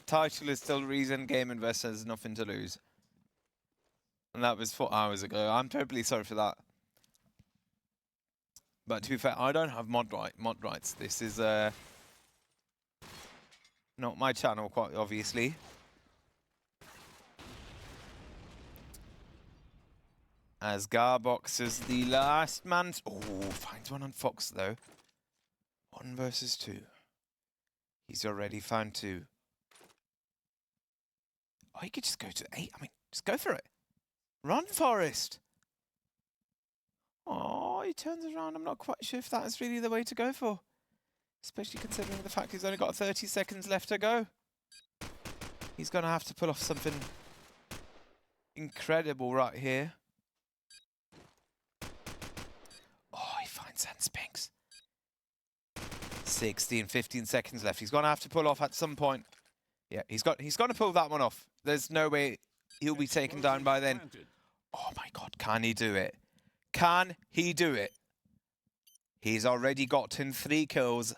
title is still reason game investors has nothing to lose, and that was 4 hours ago. I'm totally sorry for that. But to be fair, I don't have mod rights. This is not my channel, quite obviously. As Garbox is the last man. Oh, finds one on Fox though. 1 versus 2. He's already found 2. Oh, he could just go to 8. I mean, just go for it. Run, Forest. Oh, he turns around. I'm not quite sure if that is really the way to go for. Especially considering the fact he's only got 30 seconds left to go. He's going to have to pull off something incredible right here. Oh, he finds Sandspinks. 16, 15 seconds left. He's going to have to pull off at some point. Yeah, he's going to pull that one off. There's no way he'll be taken down by then. Oh my God, can he do it? Can he do it? He's already gotten 3 kills,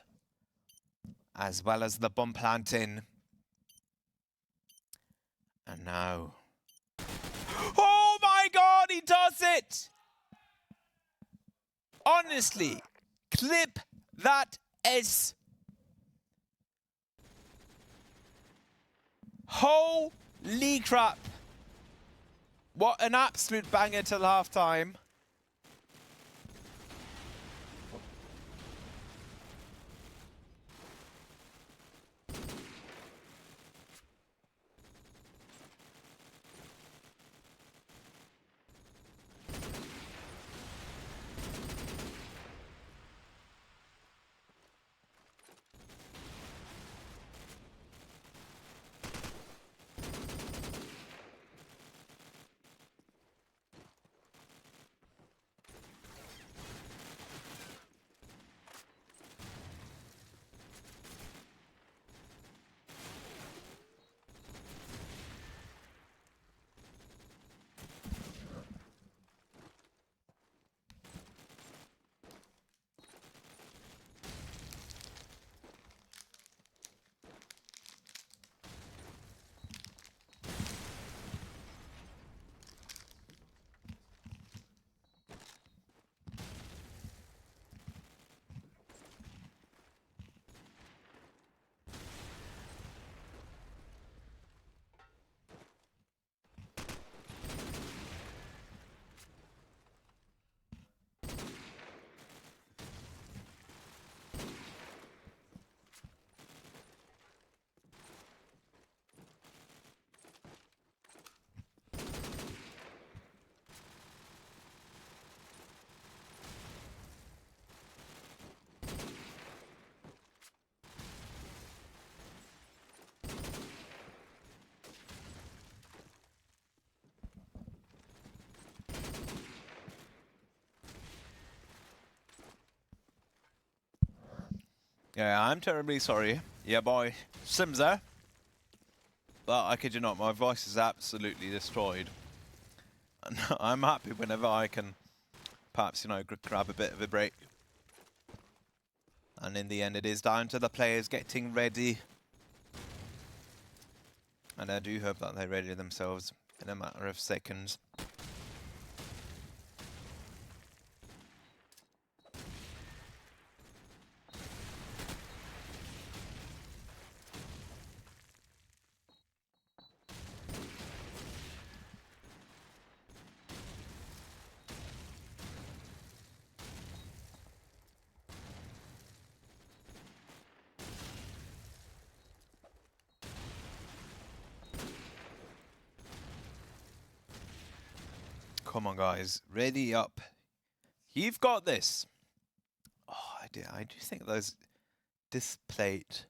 as well as the bomb planting. And now... Oh my God, he does it! Honestly, clip that S. Holy crap. What an absolute banger till half-time. Yeah, I'm terribly sorry. Yeah, boy, Simza. But I kid you not, my voice is absolutely destroyed. And I'm happy whenever I can perhaps, you know, grab a bit of a break. And in the end, it is down to the players getting ready. And I do hope that they ready themselves in a matter of seconds. Come on, guys. Ready up. You've got this. Oh, I do think those displate.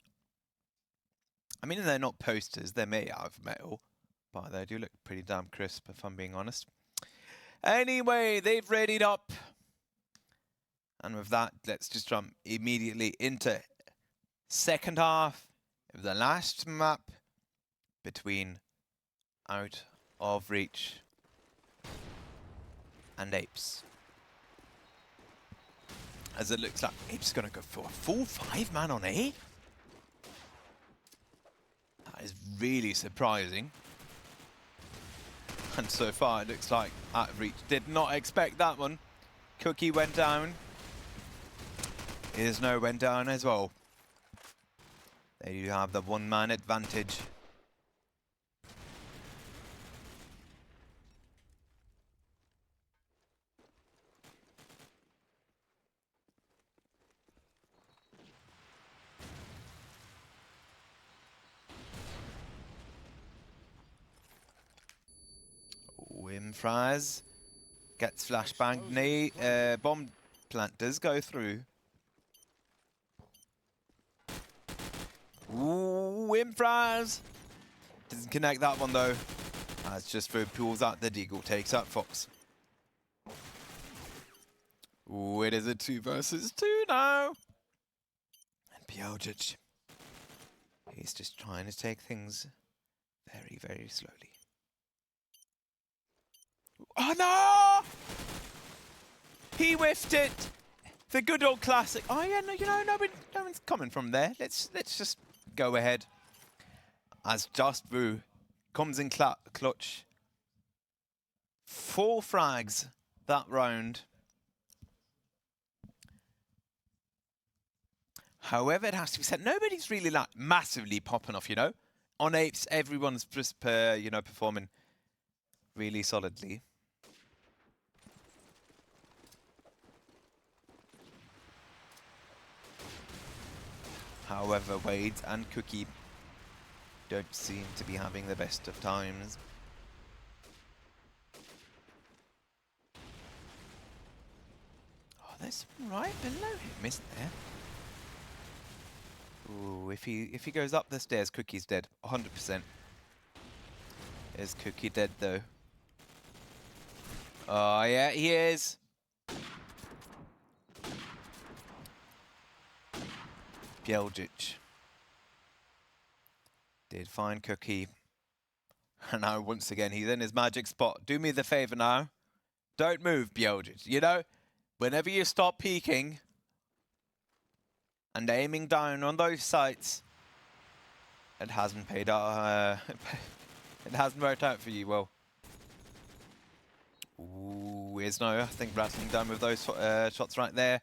I mean, they're not posters. They're made out of metal. But they do look pretty damn crisp, if I'm being honest. Anyway, they've readied up. And with that, let's just jump immediately into second half of the last map between Out of Reach and Apes. As it looks like Apes going to go for a full 5-man on A. That is really surprising. And so far it looks like Out of Reach did not expect that one. Cookie went down. Isno went down as well. There you have the 1-man advantage. Infras gets flashbang. Bomb plant does go through. Ooh, Infras! Doesn't connect that one though. As just through pulls out the Deagle, takes out Fox. Ooh, it is a 2 versus 2 now. And Piojic, he's just trying to take things very, very slowly. Oh no! He whiffed it. The good old classic. Oh yeah, no, you know, no one's coming from there. Let's just go ahead. As Just Vu comes in clutch. 4 frags that round. However, it has to be said, nobody's really like massively popping off, you know. On Apes, everyone's just you know, performing really solidly. However, Wade and Cookie don't seem to be having the best of times. Oh, there's someone right below him, isn't there? Ooh, if he goes up the stairs, Cookie's dead, 100%. Is Cookie dead though? Oh yeah, he is. Bjeljic did find Cookie. And now once again, he's in his magic spot. Do me the favor now. Don't move, Bjeljic. You know, whenever you stop peeking and aiming down on those sights, it hasn't paid out. It hasn't worked out for you well. Ooh, Isno, I think rattling down with those shots right there.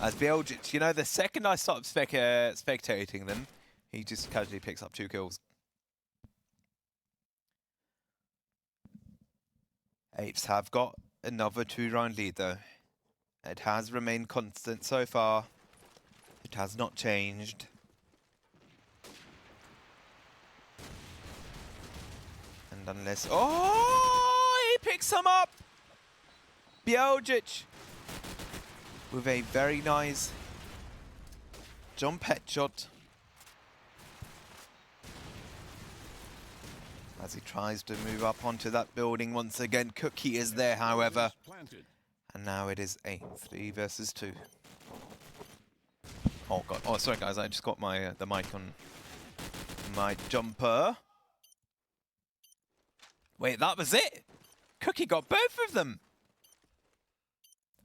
As Bjeljic, you know, the second I start spectating them, he just casually picks up 2 kills. Apes have got another 2-round lead though. It has remained constant so far. It has not changed. And unless... Oh! He picks him up! Bjeljic with a very nice jump headshot. As he tries to move up onto that building once again. Cookie is there, however. And now it is a 3 versus 2. Oh god. Oh, sorry guys, I just got my the mic on my jumper. Wait, that was it? Cookie got both of them.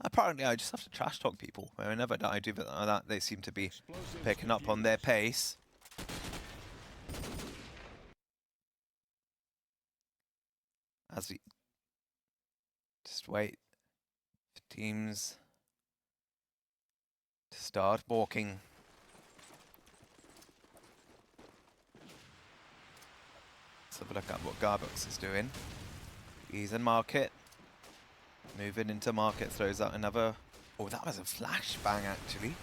Apparently, I just have to trash talk people. Whenever I do that, they seem to be picking up on their pace. As we just wait for teams to start walking. Let's have a look at what Garbox is doing. He's in market. Moving into market, throws out another... Oh, that was a flashbang, actually.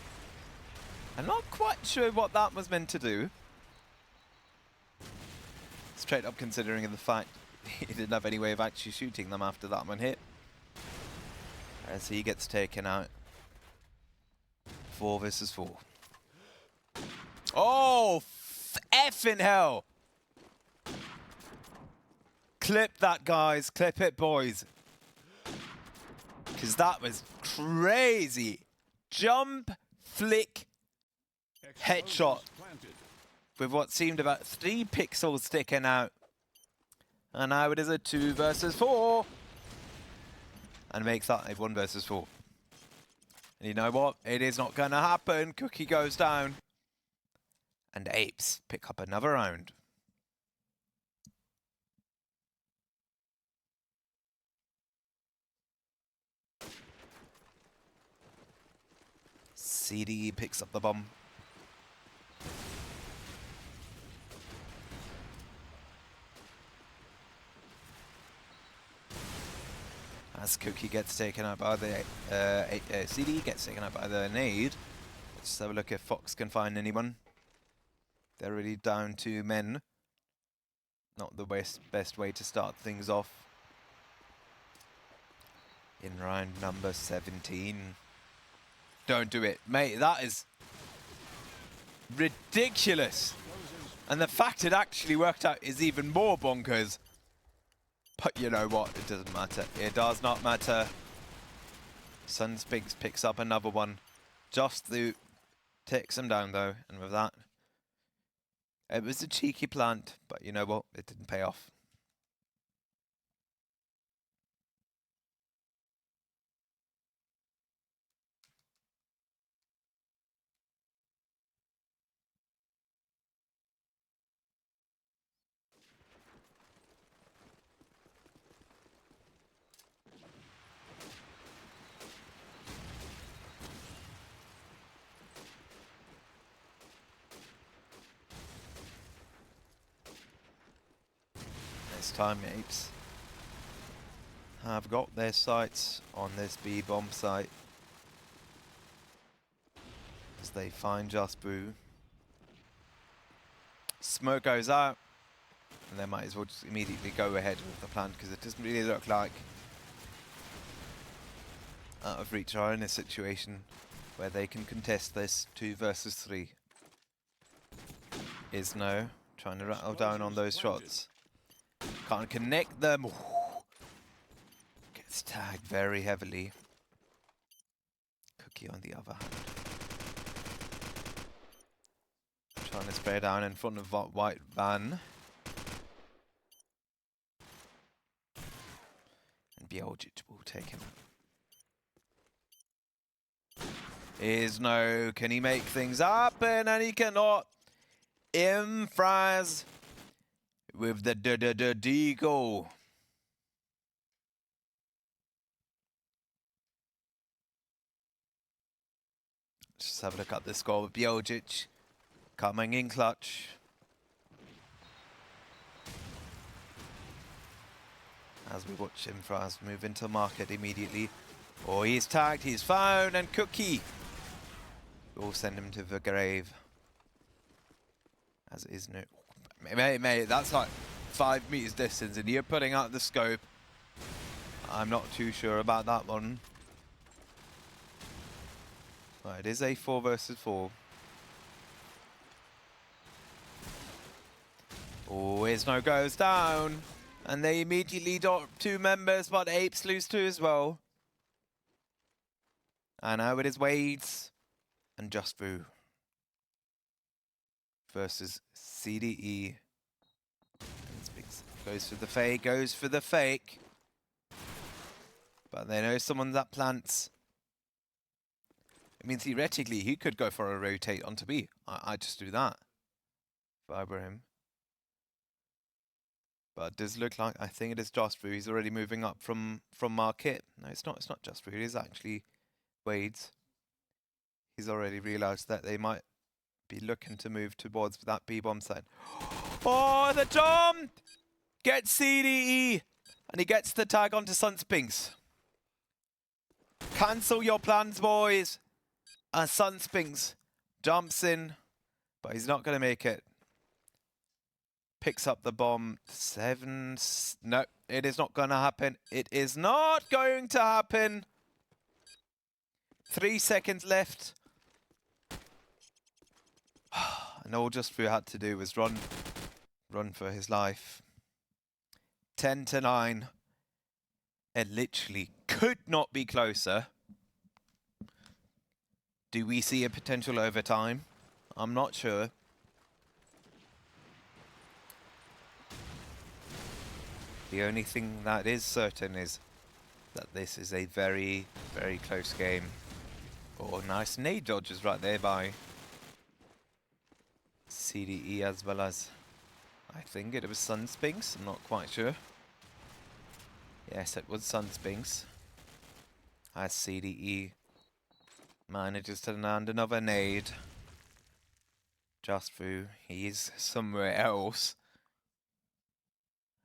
I'm not quite sure what that was meant to do. Straight up considering the fact he didn't have any way of actually shooting them after that one hit. As he gets taken out. 4 versus 4. Oh, effing hell! Clip that, guys. Clip it, boys. Because that was crazy. Jump, flick, headshot. With what seemed about 3 pixels sticking out. And now it is a 2 versus 4. And makes that a 1 versus 4. And you know what? It is not going to happen. Cookie goes down. And Apes pick up another round. CD picks up the bomb. As Cookie gets taken out by the CD gets taken out by the nade. Let's have a look if Fox can find anyone. They're really down 2 men. Not the best way to start things off. in round number 17. Don't do it, mate. That is ridiculous. And the fact it actually worked out is even more bonkers. But you know what? It doesn't matter. It does not matter. Sunspinks picks up another one. Just Through takes him down though. And with that, it was a cheeky plant. But you know what? It didn't pay off. This time, apes have got their sights on this B-bomb site as they find Just Boo. Smoke goes out, and they might as well just immediately go ahead with the plan because it doesn't really look like Out of Reach are in a situation where they can contest this 2 versus 3. Isno trying to rattle down on those shots. Can't connect them. Gets tagged very heavily. Cookie on the other hand. Trying to spray down in front of that white van. And Bjeljic will take him out. Isno, can he make things happen? And he cannot. Imfraz with the deagle. Just have a look at the score with Bjeljic coming in clutch. As we watch Imfraz move into market immediately. Oh, he's tagged, he's found, and Cookie will send him to the grave. As is no. Mate, that's like 5 meters distance, and you're putting out the scope. I'm not too sure about that one. Right, it is a 4 versus 4. Oh, Isno goes down, and they immediately drop 2 members, but Apes lose 2 as well. And now it is Wades and Just Boo versus CDE. Goes for the fake, goes for the fake. But they know someone that plants. I mean, theoretically, he could go for a rotate onto B. I just do that if I were him. But it does look like, I think it is Just Boo. He's already moving up from market. No, it's not Just Boo. It is actually Wades. He's already realized that they might be looking to move towards that B-bomb side. Oh, the jump! Gets CDE! And he gets the tag onto Sunspinks. Cancel your plans, boys! And Sunspinks jumps in, but he's not going to make it. Picks up the bomb. 7... No, it is not going to happen. It is not going to happen. 3 seconds left. And all Just Boo had to do was run for his life. 10-9. It literally could not be closer. Do we see a potential overtime? I'm not sure. The only thing that is certain is that this is a very, very close game. Oh, nice nade dodges right there by CDE as well as, I think it was Sunspinks, I'm not quite sure. Yes, it was Sunspinks. As CDE manages to land another nade. Just Boo, he's somewhere else.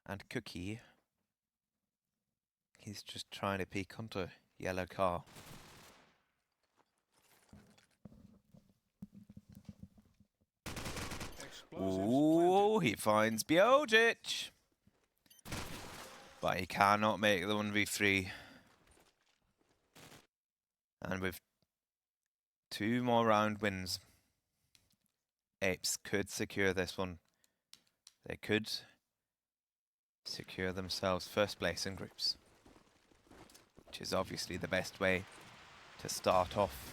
And Cookie, he's just trying to peek onto yellow car. Ooh, he finds Bjeljic. But he cannot make the 1v3. And with 2 more round wins, Apes could secure this one. They could secure themselves first place in groups, which is obviously the best way to start off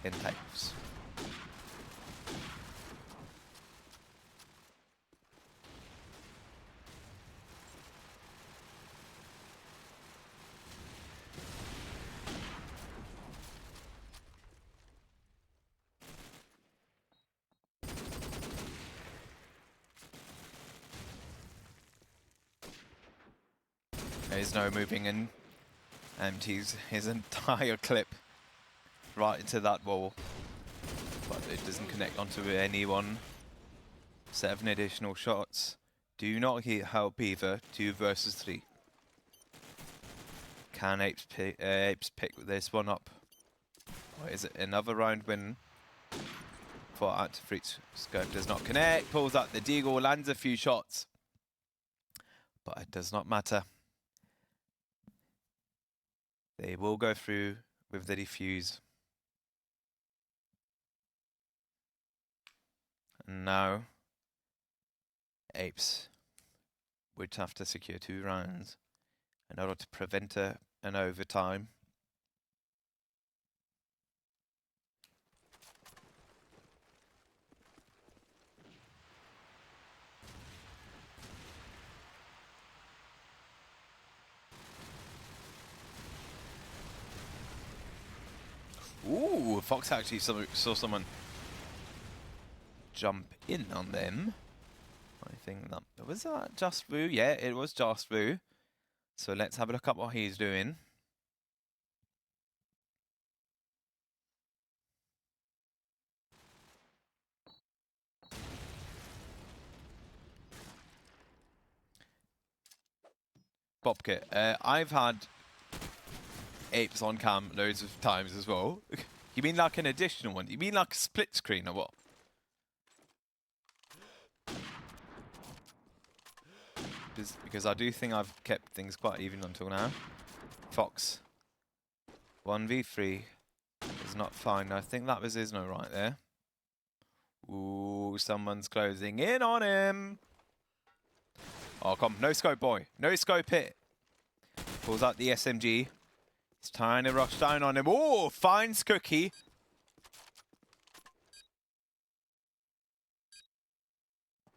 in playoffs. There's no moving in. Empties his entire clip right into that wall, but it doesn't connect onto anyone. 7 additional shots do not help either. 2 versus 3. Can Apes pick this one up? Or is it another round win for Antifreeze? Scope does not connect. Pulls out the deagle, lands a few shots, but it does not matter. They will go through with the defuse. And now, Apes would have to secure 2 rounds in order to prevent an overtime. Ooh, Fox actually saw someone jump in on them. I think that was that Just Vu. Yeah, it was Just Vu. So let's have a look at what he's doing. Bobkit. I've had Apes on cam loads of times as well. You mean like an additional one? You mean like a split screen or what? Because I do think I've kept things quite even until now. Fox. 1v3 is not fine. I think that was Isno right there. Ooh, someone's closing in on him. Oh, come. No scope, boy. No scope hit. Pulls out the SMG. He's trying to rush down on him. Oh, finds Cookie.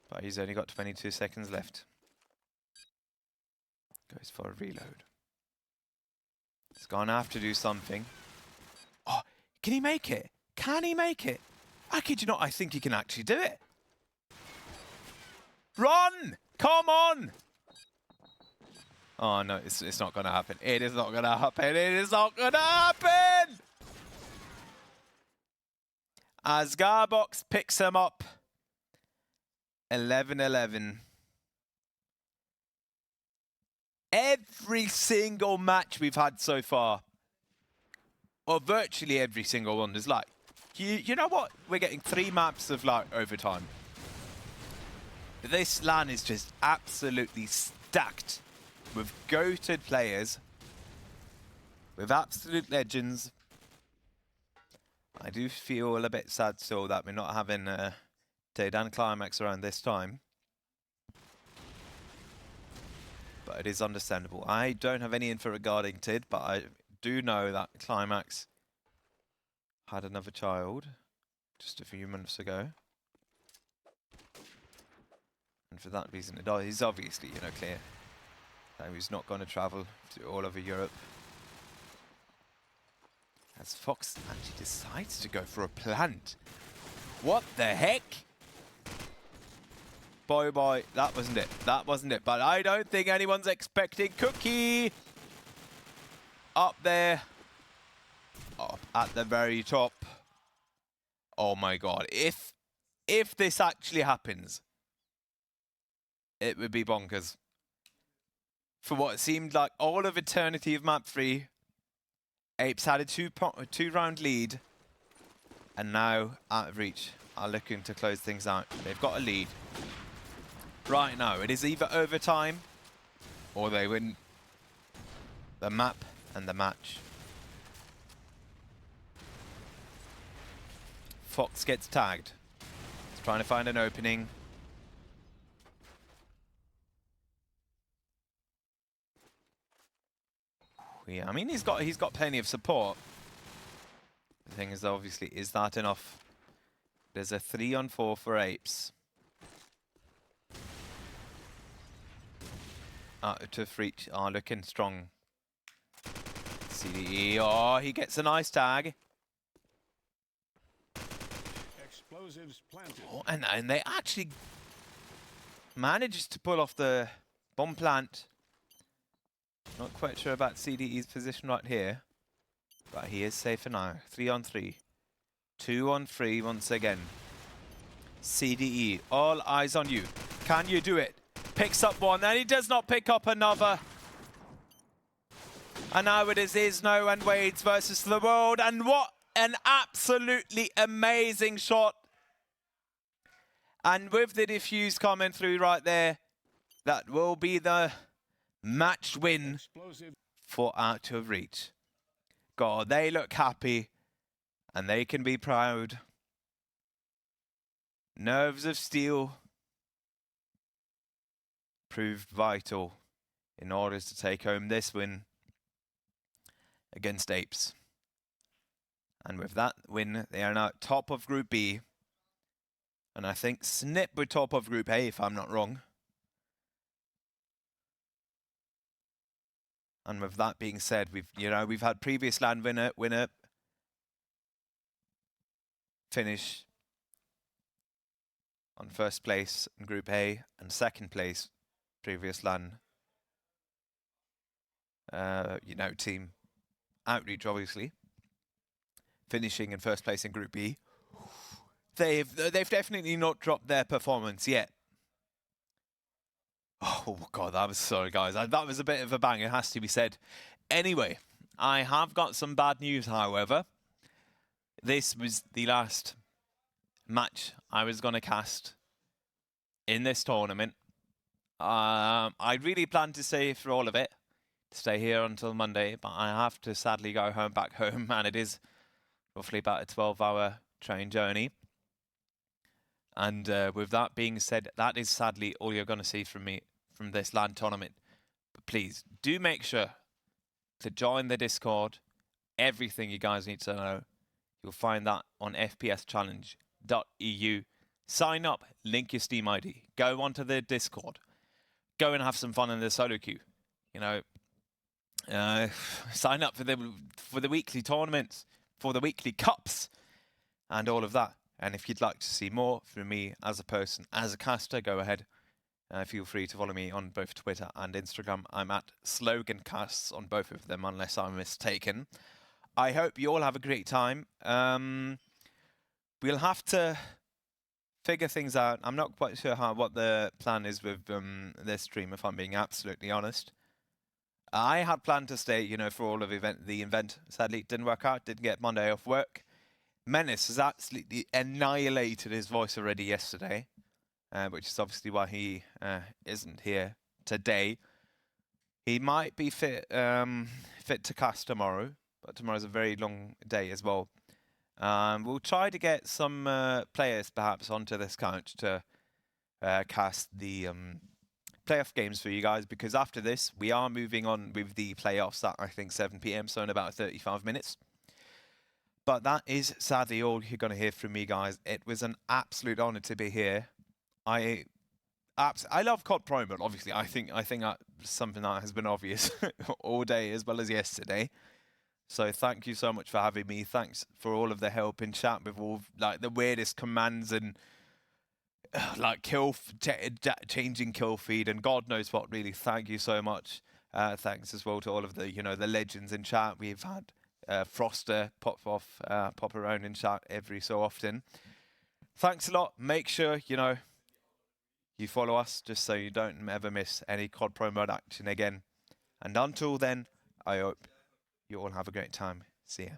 But he's only got 22 seconds left. Goes for a reload. He's gonna have to do something. Oh, can he make it? Can he make it? I kid you not, I think he can actually do it. Run! Come on! Oh no, it's not gonna happen. It is not gonna happen. It is not gonna happen! As Garbox picks him up. 11-11. Every single match we've had so far, or virtually every single one, is like, you know what? We're getting 3 maps of like overtime. This LAN is just absolutely stacked with goated players, with absolute legends. I do feel a bit sad still that we're not having Taydan Climax around this time. But it is understandable. I don't have any info regarding Tid, but I do know that Climax had another child just a few months ago. And for that reason, he's obviously, you know, clear that he's not going to travel to all over Europe. As Fox actually decides to go for a plant. What the heck? Boy, that wasn't it. That wasn't it. But I don't think anyone's expecting Cookie up there. Up at the very top. Oh my god. If this actually happens, it would be bonkers. For what seemed like all of eternity of map 3, Apes had a 2-round lead, and now out of reach are looking to close things out. They've got a lead. Right now, it is either overtime or they win the map and the match. Fox gets tagged. He's trying to find an opening. Yeah, I mean he's got plenty of support. The thing is, obviously, is that enough? There's a 3-on-4 for Apes. Out of reach. Oh, looking strong. CDE. Oh, he gets a nice tag. Explosives planted. Oh, and they actually managed to pull off the bomb plant. Not quite sure about CDE's position right here. But he is safe for now. 3-on-3. 2-on-3 once again. CDE, all eyes on you. Can you do it? Picks up one, and he does not pick up another. And now it is Isno and Wades versus the world. And what an absolutely amazing shot. And with the defuse coming through right there, that will be the match win Explosive. for Out of Reach. God, they look happy. And they can be proud. Nerves of steel proved vital in order to take home this win against Apes. And with that win, they are now top of Group B. And I think Snip were top of Group A, if I'm not wrong. And with that being said, we've had previous LAN winner finish on first place in Group A and second place previous LAN team Outreach, obviously finishing in first place in Group B. They've definitely not dropped their performance yet. Oh God, sorry guys, that was a bit of a bang, it has to be said. Anyway, I have got some bad news, however. This was the last match I was going to cast in this tournament. I really planned to stay for all of it, to stay here until Monday, but I have to sadly go back home, and it is roughly about a 12-hour train journey. And with that being said, that is sadly all you're going to see from me from this LAN tournament. But please, do make sure to join the Discord. Everything you guys need to know. You'll find that on fpschallenge.eu. Sign up, link your Steam ID, go onto the Discord, go and have some fun in the solo queue. Sign up for the weekly tournaments, for the weekly cups, and all of that. And if you'd like to see more from me as a person, as a caster, go ahead. Feel free to follow me on both Twitter and Instagram. I'm at SloganCasts on both of them, unless I'm mistaken. I hope you all have a great time. We'll have to figure things out. I'm not quite sure what the plan is with this stream, if I'm being absolutely honest. I had planned to stay, for all of the event. Sadly, it didn't work out. Didn't get Monday off work. Menace has absolutely annihilated his voice already yesterday, which is obviously why he isn't here today. He might be fit to cast tomorrow, but tomorrow's a very long day as well. We'll try to get some players perhaps onto this couch to cast the playoff games for you guys, because after this we are moving on with the playoffs at I think 7 PM, so in about 35 minutes. But that is sadly all you're going to hear from me, guys. It was an absolute honor to be here. I love CoD Pro Mode, obviously. I think that's something that has been obvious all day as well as yesterday. So thank you so much for having me. Thanks for all of the help in chat with all the weirdest commands and changing kill feed and God knows what. Really, thank you so much. Thanks as well to all of the the legends in chat. We've had Froster pop around in chat every so often. Thanks a lot. Make sure you follow us just so you don't ever miss any CoD Pro Mode action again. And until then, I hope you all have a great time. See ya.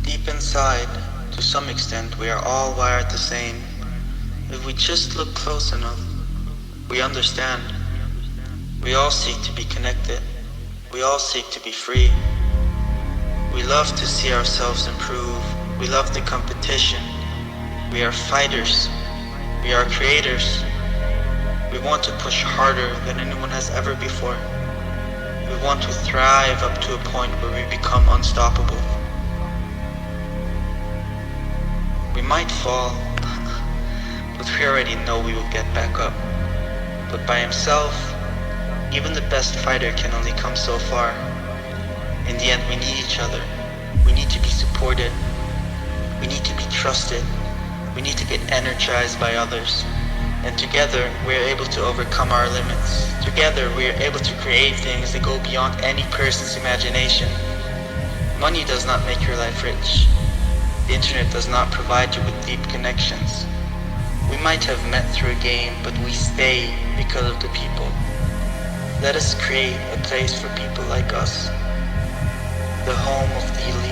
Deep inside, to some extent, we are all wired the same. If we just look close enough, we understand. We all seek to be connected. We all seek to be free. We love to see ourselves improve. We love the competition. We are fighters. We are creators. We want to push harder than anyone has ever before. We want to thrive up to a point where we become unstoppable. We might fall, but we already know we will get back up. But by himself, even the best fighter can only come so far. In the end, we need each other. We need to be supported. We need to be trusted. We need to get energized by others. And together, we are able to overcome our limits. Together, we are able to create things that go beyond any person's imagination. Money does not make your life rich. The internet does not provide you with deep connections. We might have met through a game, but we stay because of the people. Let us create a place for people like us, the home of the elite.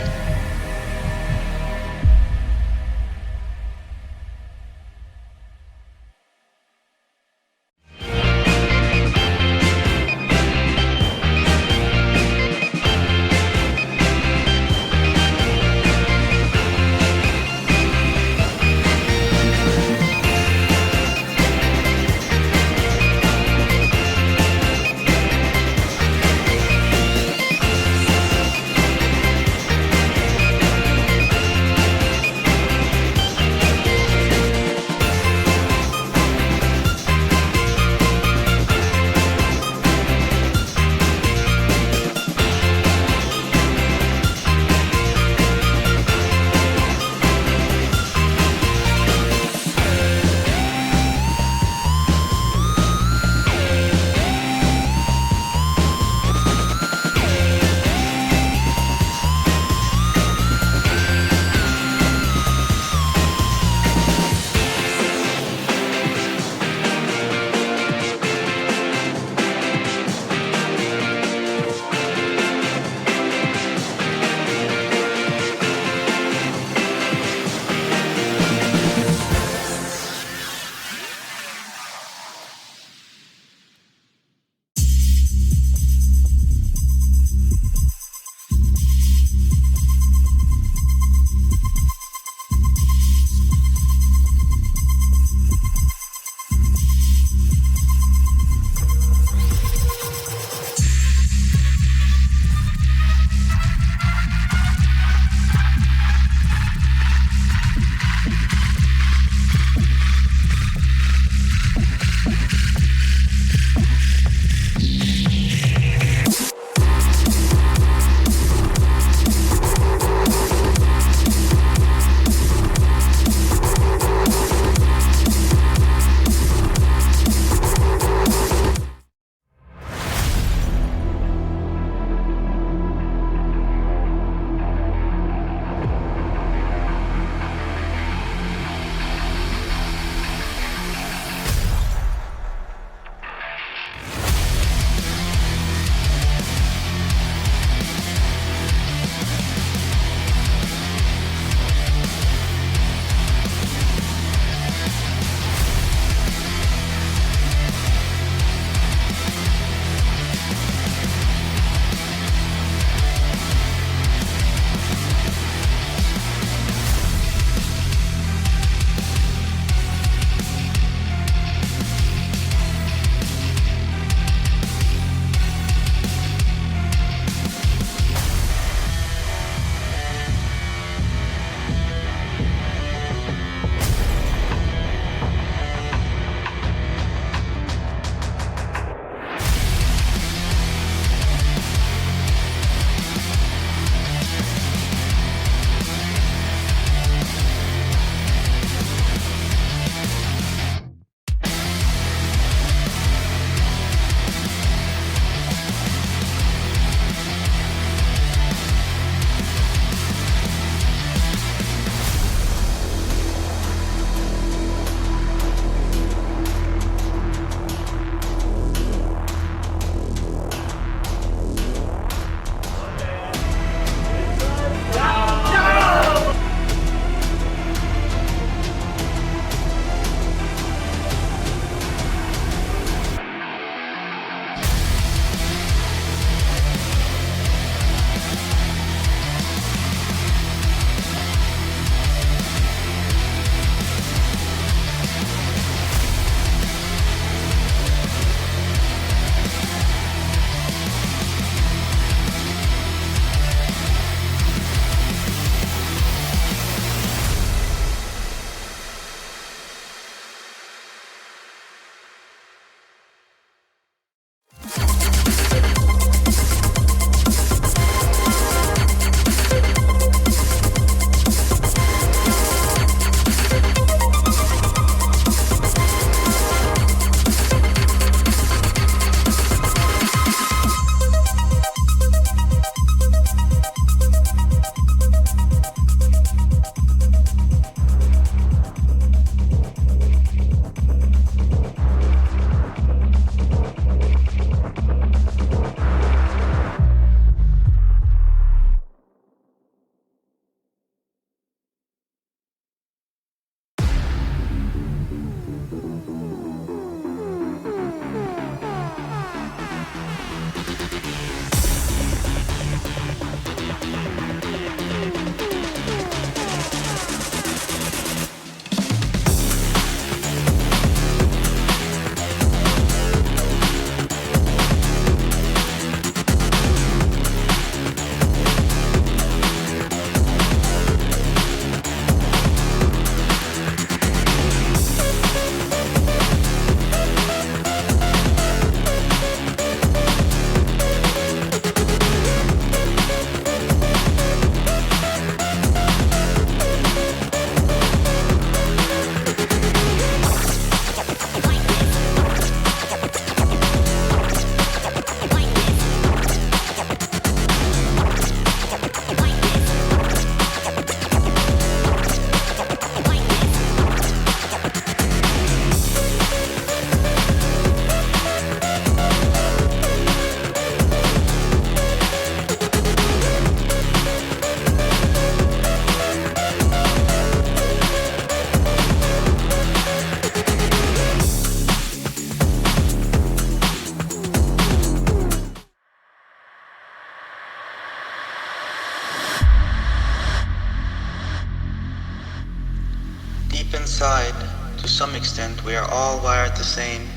inside, to some extent, we are all wired the same.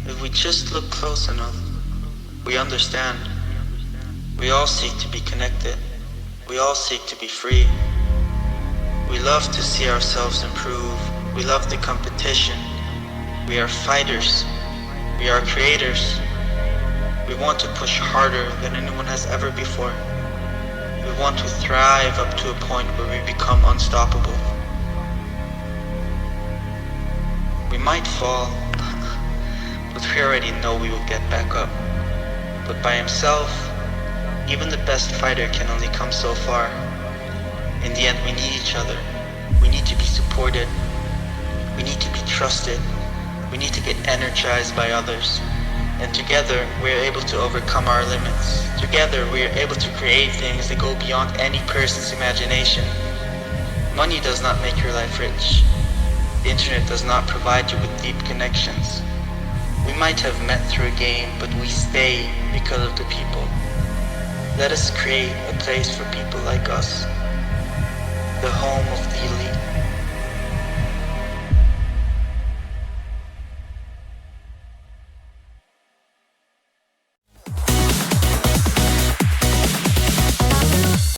If we just look close enough, we understand. We all seek to be connected. We all seek to be free. We love to see ourselves improve. We love the competition. We are fighters. We are creators. We want to push harder than anyone has ever before. We want to thrive up to a point where we become unstoppable. We might fall, but we already know we will get back up. But by himself, even the best fighter can only come so far. In the end, we need each other. We need to be supported. We need to be trusted. We need to get energized by others. And together, we are able to overcome our limits. Together, we are able to create things that go beyond any person's imagination. Money does not make your life rich. The internet does not provide you with deep connections. We might have met through a game, but we stay because of the people. Let us create a place for people like us.